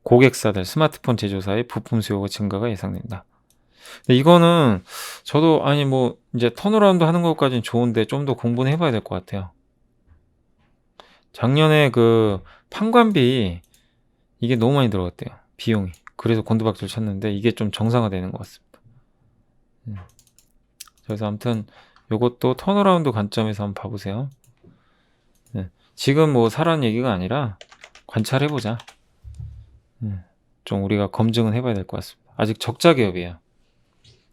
고객사들 스마트폰 제조사의 부품 수요가 증가가 예상된다. 근데 이거는 저도 아니 뭐 이제 턴어라운드 하는 것까지는 좋은데 좀 더 공부는 해봐야 될 것 같아요. 작년에 그 판관비 이게 너무 많이 들어갔대요. 비용이. 그래서 곤두박질 쳤는데 이게 좀 정상화되는 것 같습니다. 그래서 아무튼 요것도 턴어라운드 관점에서 한번 봐보세요. 지금 뭐 사라는 얘기가 아니라 관찰해보자. 좀 우리가 검증은 해봐야 될 것 같습니다. 아직 적자 기업이에요.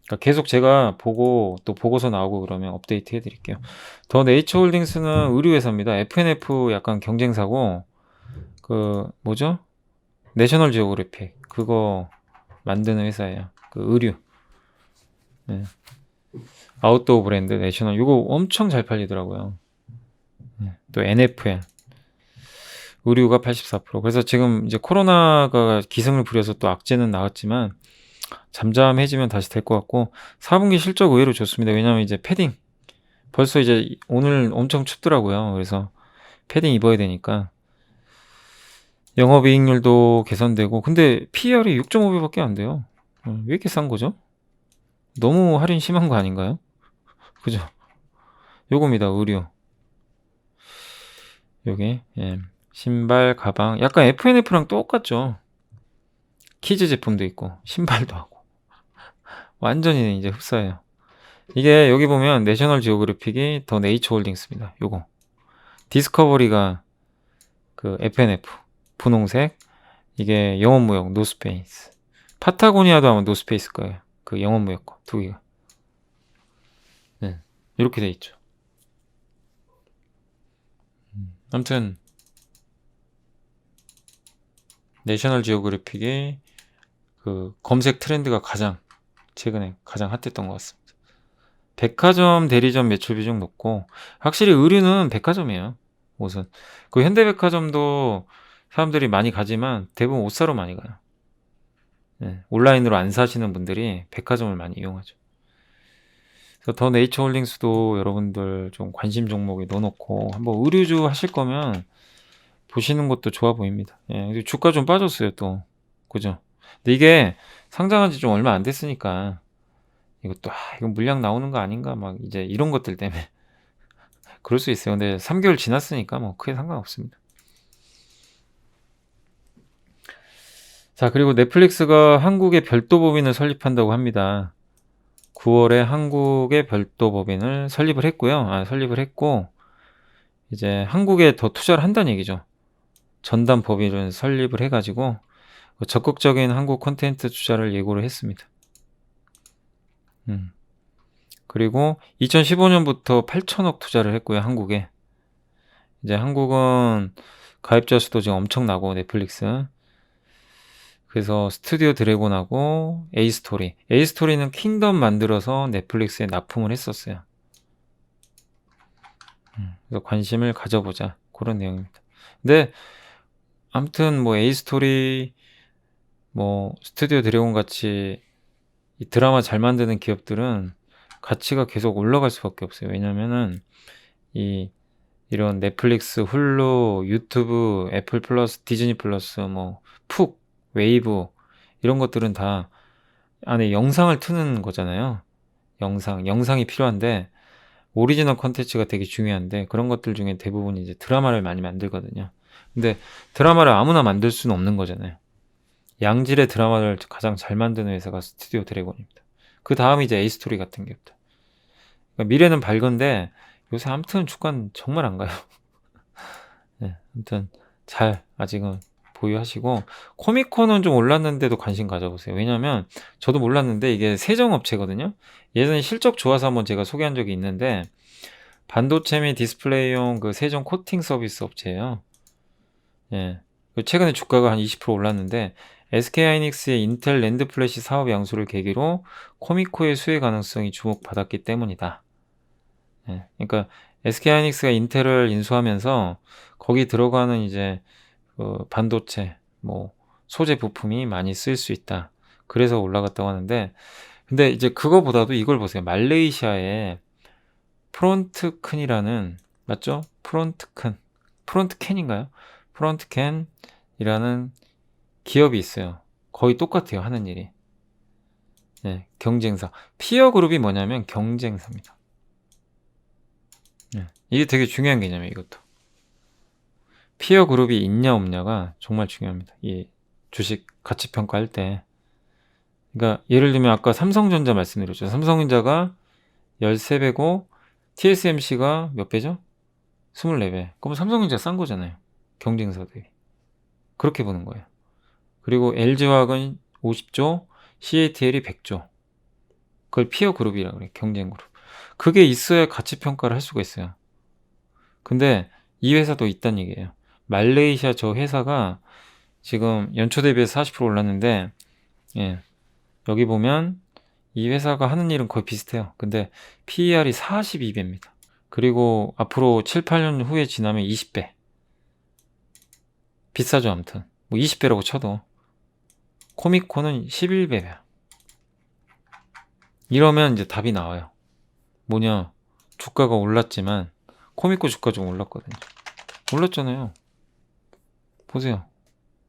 그러니까 계속 제가 보고 또 보고서 나오고 그러면 업데이트 해드릴게요. 더 네이처홀딩스는 의류회사입니다. FNF 약간 경쟁사고 그 뭐죠? 내셔널 지오그래픽 그거 만드는 회사예요. 그 의류. 네. 아웃도어 브랜드 내셔널 이거 엄청 잘 팔리더라고요. 또 NFL 의류가 84%. 그래서 지금 이제 코로나가 기승을 부려서 또 악재는 나왔지만 잠잠해지면 다시 될 것 같고 4분기 실적 의외로 좋습니다. 왜냐면 이제 패딩 벌써 이제 오늘 엄청 춥더라고요. 그래서 패딩 입어야 되니까 영업이익률도 개선되고 근데 PER이 6.5배밖에 안 돼요. 왜 이렇게 싼 거죠? 너무 할인 심한 거 아닌가요? 그죠? 요겁니다. 의류 여기 예. 신발, 가방 약간 FNF랑 똑같죠. 키즈 제품도 있고 신발도 하고 완전히 이제 흡사해요. 이게 여기 보면 내셔널 지오그래픽이 더 네이처홀딩스입니다. 요거 디스커버리가 그 FNF 분홍색 이게 영업무역 노스페이스 파타고니아도 아마 노스페이스 거예요. 그 영업무역 거 두 개가 네, 이렇게 돼 있죠. 아무튼 내셔널 지오그래픽의 그 검색 트렌드가 최근에 가장 핫했던 것 같습니다. 백화점, 대리점 매출 비중 높고 확실히 의류는 백화점이에요. 옷은 그 현대백화점도 사람들이 많이 가지만 대부분 옷 사러 많이 가요. 네, 온라인으로 안 사시는 분들이 백화점을 많이 이용하죠. 그래서 더 네이처 홀딩스도 여러분들 좀 관심 종목에 넣어놓고 한번 의류주 하실 거면 보시는 것도 좋아 보입니다. 예, 근데 주가 좀 빠졌어요 또, 그죠? 근데 이게 상장한 지 좀 얼마 안 됐으니까 이것도 이건 물량 나오는 거 아닌가 막 이제 이런 것들 때문에 그럴 수 있어요. 근데 3개월 지났으니까 뭐 크게 상관없습니다. 자, 그리고 넷플릭스가 한국에 별도 법인을 설립한다고 합니다. 9월에 한국의 별도 법인을 설립을 했고요. 설립을 했고 이제 한국에 더 투자를 한다는 얘기죠. 전담 법인을 설립을 해가지고 적극적인 한국 콘텐츠 투자를 예고를 했습니다. 그리고 2015년부터 8천억 투자를 했고요. 한국에. 이제 한국은 가입자 수도 지금 엄청나고 넷플릭스. 그래서 스튜디오 드래곤하고 에이스토리는 킹덤 만들어서 넷플릭스에 납품을 했었어요. 그래서 관심을 가져보자 그런 내용입니다. 근데 아무튼 뭐 에이스토리 뭐 스튜디오 드래곤 같이 이 드라마 잘 만드는 기업들은 가치가 계속 올라갈 수밖에 없어요. 왜냐면은 이런 넷플릭스, 훌루, 유튜브, 애플 플러스, 디즈니 플러스, 뭐 푹, 웨이브 이런 것들은 다 안에 영상을 트는 거잖아요. 영상이 필요한데 오리지널 콘텐츠가 되게 중요한데 그런 것들 중에 대부분 이제 드라마를 많이 만들거든요. 근데 드라마를 아무나 만들 수는 없는 거잖아요. 양질의 드라마를 가장 잘 만드는 회사가 스튜디오 드래곤입니다. 그 다음이 이제 에이스토리 같은 기업들. 그러니까 미래는 밝은데 요새 아무튼 주가는 정말 안 가요. 네, 아무튼 잘 아직은 보유하시고 코미콘은 좀 올랐는데도 관심 가져보세요. 왜냐면 저도 몰랐는데 이게 세정업체거든요. 예전에 실적 좋아서 한번 제가 소개한 적이 있는데 반도체 및 디스플레이용 그 세정 코팅 서비스 업체예요. 예. 최근에 주가가 한 20% 올랐는데 SK하이닉스의 인텔 랜드 플래시 사업 양수를 계기로 코미코의 수혜 가능성이 주목받았기 때문이다. 예. 그러니까 SK하이닉스가 인텔을 인수하면서 거기 들어가는 이제 반도체 뭐 소재 부품이 많이 쓰일 수 있다. 그래서 올라갔다고 하는데 근데 이제 그거보다도 이걸 보세요. 말레이시아에 프론트큰이라는 맞죠? 프론트캔인가요? 프론트캔이라는 기업이 있어요. 거의 똑같아요. 하는 일이. 네, 경쟁사. 피어 그룹이 뭐냐면 경쟁사입니다. 네, 이게 되게 중요한 개념이에요. 이것도. 피어 그룹이 있냐 없냐가 정말 중요합니다. 이 주식 가치 평가할 때. 그러니까 예를 들면 아까 삼성전자 말씀드렸죠. 삼성전자가 13배고 TSMC가 몇 배죠? 24배. 그럼 삼성전자 싼 거잖아요. 경쟁사들이. 그렇게 보는 거예요. 그리고 LG화학은 50조, CATL이 100조. 그걸 피어 그룹이라고 그래요. 경쟁 그룹. 그게 있어야 가치 평가를 할 수가 있어요. 근데 이 회사도 있다는 얘기예요. 말레이시아 저 회사가 지금 연초 대비해서 40% 올랐는데 예. 여기 보면 이 회사가 하는 일은 거의 비슷해요. 근데 PER이 42배입니다. 그리고 앞으로 7, 8년 후에 지나면 20배. 비싸죠, 아무튼. 뭐 20배라고 쳐도. 코미코는 11배야. 이러면 이제 답이 나와요. 뭐냐, 주가가 올랐지만 코미코 주가 좀 올랐거든요. 올랐잖아요. 보세요.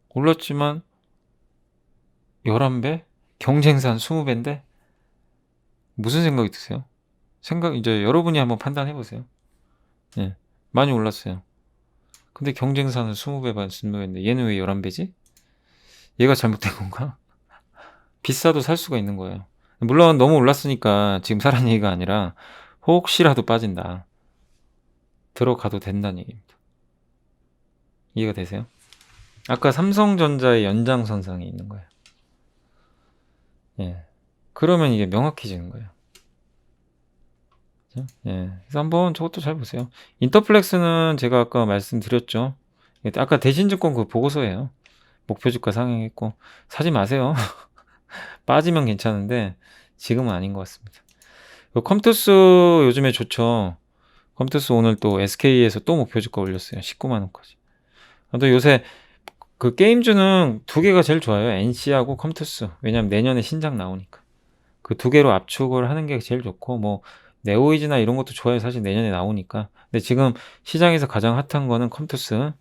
올랐지만 11배? 경쟁사 한 20배인데 무슨 생각이 드세요? 이제 여러분이 한번 판단해 보세요. 예. 많이 올랐어요. 근데 경쟁사는 20배 반 20배인데 얘는 왜 11배지? 얘가 잘못된 건가? 비싸도 살 수가 있는 거예요. 물론 너무 올랐으니까 지금 사라는 얘기가 아니라 혹시라도 빠진다. 들어가도 된다는 얘기입니다. 이해가 되세요? 아까 삼성전자의 연장선상에 있는 거예요. 예. 그러면 이게 명확해지는 거예요. 그죠? 예. 그래서 한번 저것도 잘 보세요. 인터플렉스는 제가 아까 말씀드렸죠. 아까 대신증권 그 보고서예요. 목표 주가 상향했고 사지 마세요. 빠지면 괜찮은데 지금은 아닌 것 같습니다. 컴투스 요즘에 좋죠. 컴투스 오늘 또 SK에서 또 목표 주가 올렸어요. 19만 원까지. 또 요새 그 게임주는 두 개가 제일 좋아요. NC하고 컴투스. 왜냐면 내년에 신작 나오니까. 그 두 개로 압축을 하는 게 제일 좋고 뭐 네오이즈나 이런 것도 좋아요. 사실 내년에 나오니까. 근데 지금 시장에서 가장 핫한 거는 컴투스.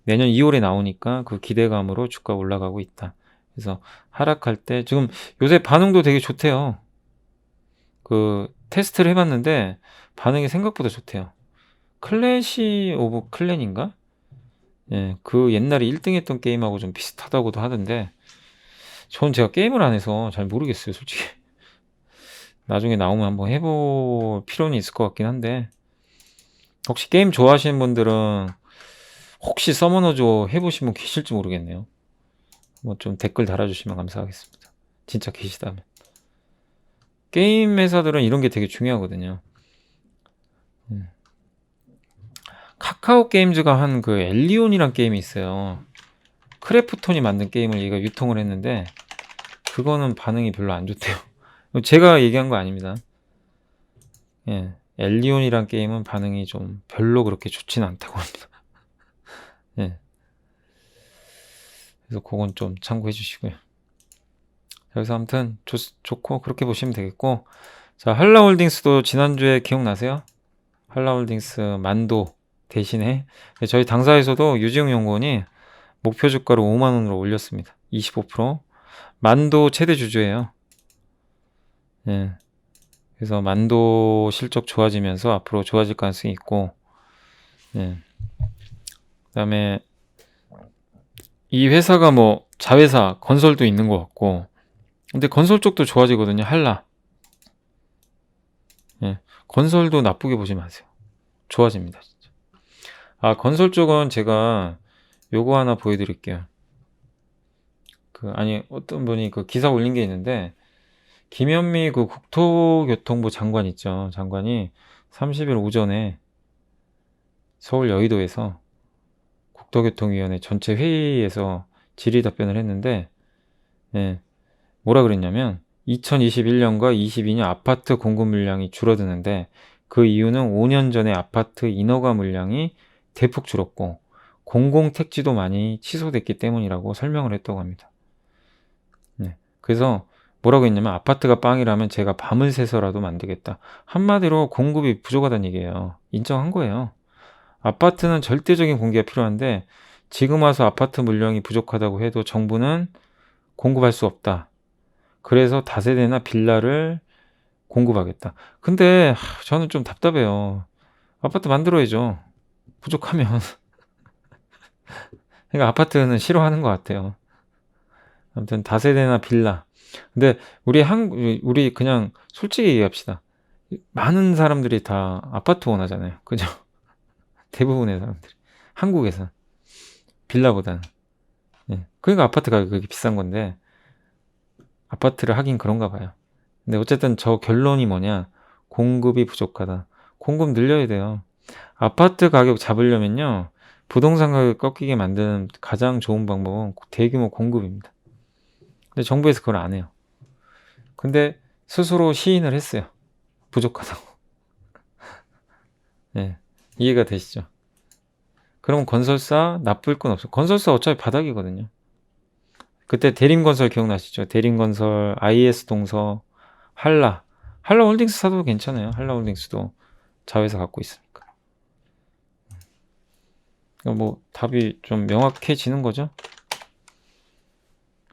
내년 2월에 나오니까 그 기대감으로 주가 올라가고 있다. 그래서 하락할 때 지금 요새 반응도 되게 좋대요. 그 테스트를 해봤는데 반응이 생각보다 좋대요. 클래시 오브 클랜인가? 예, 그 옛날에 1등 했던 게임하고 좀 비슷하다고도 하던데 전 제가 게임을 안 해서 잘 모르겠어요, 솔직히. 나중에 나오면 한번 해볼 필요는 있을 것 같긴 한데 혹시 게임 좋아하시는 분들은 혹시 서머너즈 해보신 분 계실지 모르겠네요. 뭐 좀 댓글 달아주시면 감사하겠습니다. 진짜 계시다면. 게임 회사들은 이런 게 되게 중요하거든요. 카카오 게임즈가 한 그 엘리온이란 게임이 있어요. 크래프톤이 만든 게임을 얘가 유통을 했는데 그거는 반응이 별로 안 좋대요. 제가 얘기한 거 아닙니다. 예, 엘리온이란 게임은 반응이 좀 별로 그렇게 좋진 않다고 합니다. 예, 그래서 그건 좀 참고해 주시고요. 그래서 아무튼 좋고 그렇게 보시면 되겠고, 자, 한라홀딩스도 지난주에 기억나세요? 한라홀딩스 만도 대신에 저희 당사에서도 유지용 연구원이 목표 주가를 5만 원으로 올렸습니다. 25%. 만도 최대 주주예요. 예. 그래서 만도 실적 좋아지면서 앞으로 좋아질 가능성이 있고, 예. 그다음에 이 회사가 뭐 자회사 건설도 있는 것 같고, 근데 건설 쪽도 좋아지거든요. 한라. 예. 건설도 나쁘게 보지 마세요. 좋아집니다. 진짜. 아, 건설 쪽은 제가 요거 하나 보여드릴게요. 아니, 어떤 분이 그 기사 올린 게 있는데, 김현미 그 국토교통부 장관 있죠. 장관이 30일 오전에 서울 여의도에서 국토교통위원회 전체 회의에서 질의 답변을 했는데, 예, 뭐라 그랬냐면, 2021년과 22년 아파트 공급 물량이 줄어드는데, 그 이유는 5년 전에 아파트 인허가 물량이 대폭 줄었고, 공공택지도 많이 취소됐기 때문이라고 설명을 했다고 합니다. 네. 그래서 뭐라고 했냐면 아파트가 빵이라면 제가 밤을 새서라도 만들겠다. 한마디로 공급이 부족하다는 얘기예요. 인정한 거예요. 아파트는 절대적인 공개가 필요한데 지금 와서 아파트 물량이 부족하다고 해도 정부는 공급할 수 없다. 그래서 다세대나 빌라를 공급하겠다. 근데 저는 좀 답답해요. 아파트 만들어야죠. 부족하면. 그러니까 아파트는 싫어하는 것 같아요. 아무튼 다세대나 빌라. 근데 우리 그냥 솔직히 얘기합시다. 많은 사람들이 다 아파트 원하잖아요. 그죠? 대부분의 사람들이. 한국에서 빌라보다는. 예. 그러니까 아파트 가격이 그렇게 비싼 건데 아파트를 하긴 그런가 봐요. 근데 어쨌든 저 결론이 뭐냐? 공급이 부족하다. 공급 늘려야 돼요. 아파트 가격 잡으려면요. 부동산 가격 꺾이게 만드는 가장 좋은 방법은 대규모 공급입니다. 근데 정부에서 그걸 안 해요. 근데 스스로 시인을 했어요. 부족하다고. 네, 이해가 되시죠? 그럼 건설사 나쁠 건 없어. 건설사 어차피 바닥이거든요. 그때 대림건설 기억나시죠? 대림건설, IS동서, 한라홀딩스 사도 괜찮아요. 한라홀딩스도 자회사 갖고 있으니까. 그러니까 뭐 답이 좀 명확해지는 거죠.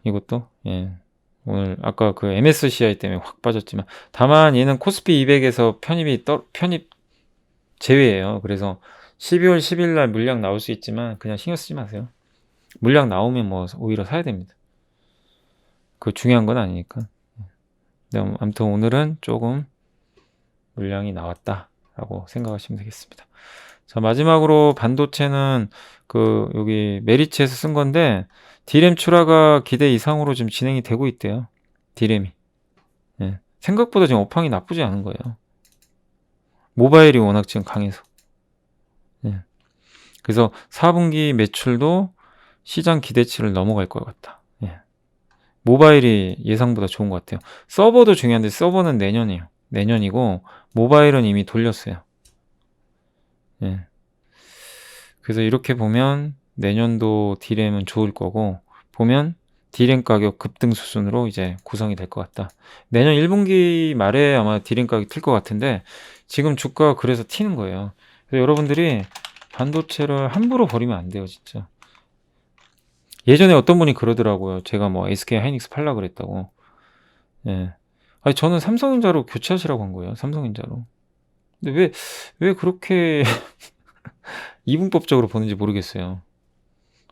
이것도 예. 오늘 아까 그 MSCI 때문에 확 빠졌지만 다만 얘는 코스피 200에서 편입 제외예요. 그래서 12월 10일 날 물량 나올 수 있지만 그냥 신경 쓰지 마세요. 물량 나오면 뭐 오히려 사야 됩니다. 그 중요한 건 아니니까. 네, 아무튼 오늘은 조금 물량이 나왔다라고 생각하시면 되겠습니다. 자, 마지막으로 반도체는 여기 메리츠에서 쓴 건데 D램 출하가 기대 이상으로 지금 진행이 되고 있대요. D램이. 예. 생각보다 지금 업황이 나쁘지 않은 거예요. 모바일이 워낙 지금 강해서. 예. 그래서 4분기 매출도 시장 기대치를 넘어갈 것 같다. 예. 모바일이 예상보다 좋은 것 같아요. 서버도 중요한데 서버는 내년이에요. 내년이고 모바일은 이미 돌렸어요. 예. 그래서 이렇게 보면 내년도 D램은 좋을 거고 보면 D램 가격 급등 수순으로 이제 구성이 될 것 같다. 내년 1분기 말에 아마 D램 가격이 튈 것 같은데 지금 주가가 그래서 튀는 거예요. 그래서 여러분들이 반도체를 함부로 버리면 안 돼요, 진짜. 예전에 어떤 분이 그러더라고요. 제가 뭐 SK 하이닉스 팔라 그랬다고. 예. 아니 저는 삼성전자로 교체하시라고 한 거예요. 삼성전자로. 근데 왜 그렇게 이분법적으로 보는지 모르겠어요.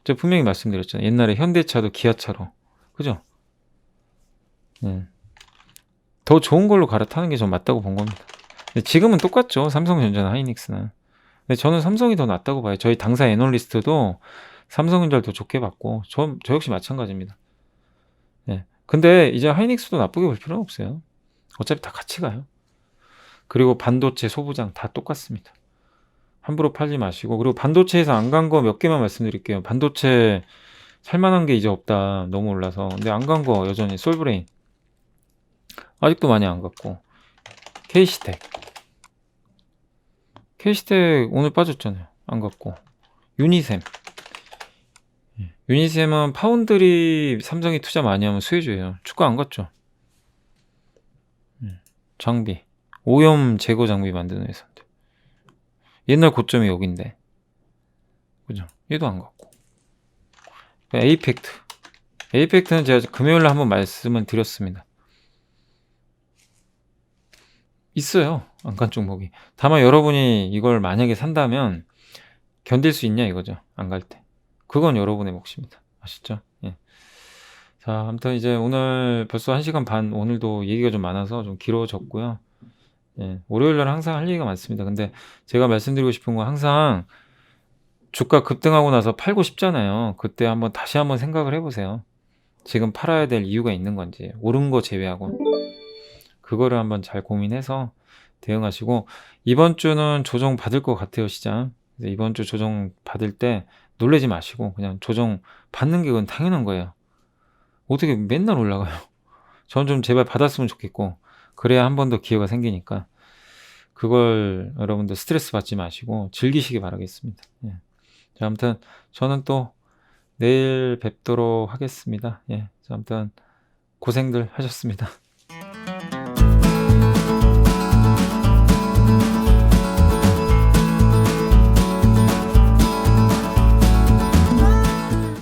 제가 분명히 말씀드렸잖아요. 옛날에 현대차도 기아차로. 그죠? 예. 더 좋은 걸로 갈아타는 게 전 맞다고 본 겁니다. 근데 지금은 똑같죠. 삼성전자나 하이닉스는. 근데 저는 삼성이 더 낫다고 봐요. 저희 당사 애널리스트도 삼성전자를 더 좋게 봤고, 저 역시 마찬가지입니다. 예. 근데 이제 하이닉스도 나쁘게 볼 필요는 없어요. 어차피 다 같이 가요. 그리고 반도체, 소부장 다 똑같습니다. 함부로 팔지 마시고, 그리고 반도체에서 안 간 거 몇 개만 말씀드릴게요. 반도체 살만한 게 이제 없다. 너무 올라서. 근데 안 간 거 여전히 솔브레인. 아직도 많이 안 갔고. K시텍. K시텍 오늘 빠졌잖아요. 안 갔고. 유니셈. 유니셈은 파운드리 삼성이 투자 많이 하면 수혜주예요. 주가 안 갔죠. 장비. 오염 제거 장비 만드는 회사인데. 옛날 고점이 여긴데. 그죠? 얘도 안 갔고. 에이펙트. 에이펙트는 제가 금요일날 한번 말씀을 드렸습니다. 있어요. 안 간 종목이. 다만 여러분이 이걸 만약에 산다면 견딜 수 있냐 이거죠. 안 갈 때. 그건 여러분의 몫입니다. 아시죠? 예. 자, 아무튼 이제 오늘 벌써 1시간 반, 오늘도 얘기가 좀 많아서 좀 길어졌고요. 예. 월요일날 항상 할 얘기가 많습니다. 근데 제가 말씀드리고 싶은 건 항상 주가 급등하고 나서 팔고 싶잖아요. 그때 다시 한번 생각을 해보세요. 지금 팔아야 될 이유가 있는 건지, 오른 거 제외하고. 그거를 한번 잘 고민해서 대응하시고, 이번 주는 조정 받을 것 같아요, 시장. 그래서 이번 주 조정 받을 때 놀라지 마시고, 그냥 조정 받는 게 그건 당연한 거예요. 어떻게 맨날 올라가요? 전 좀 제발 받았으면 좋겠고, 그래야 한 번 더 기회가 생기니까, 그걸 여러분들 스트레스 받지 마시고 즐기시기 바라겠습니다. 예. 자, 아무튼 저는 또 내일 뵙도록 하겠습니다. 예. 자, 아무튼 고생들 하셨습니다.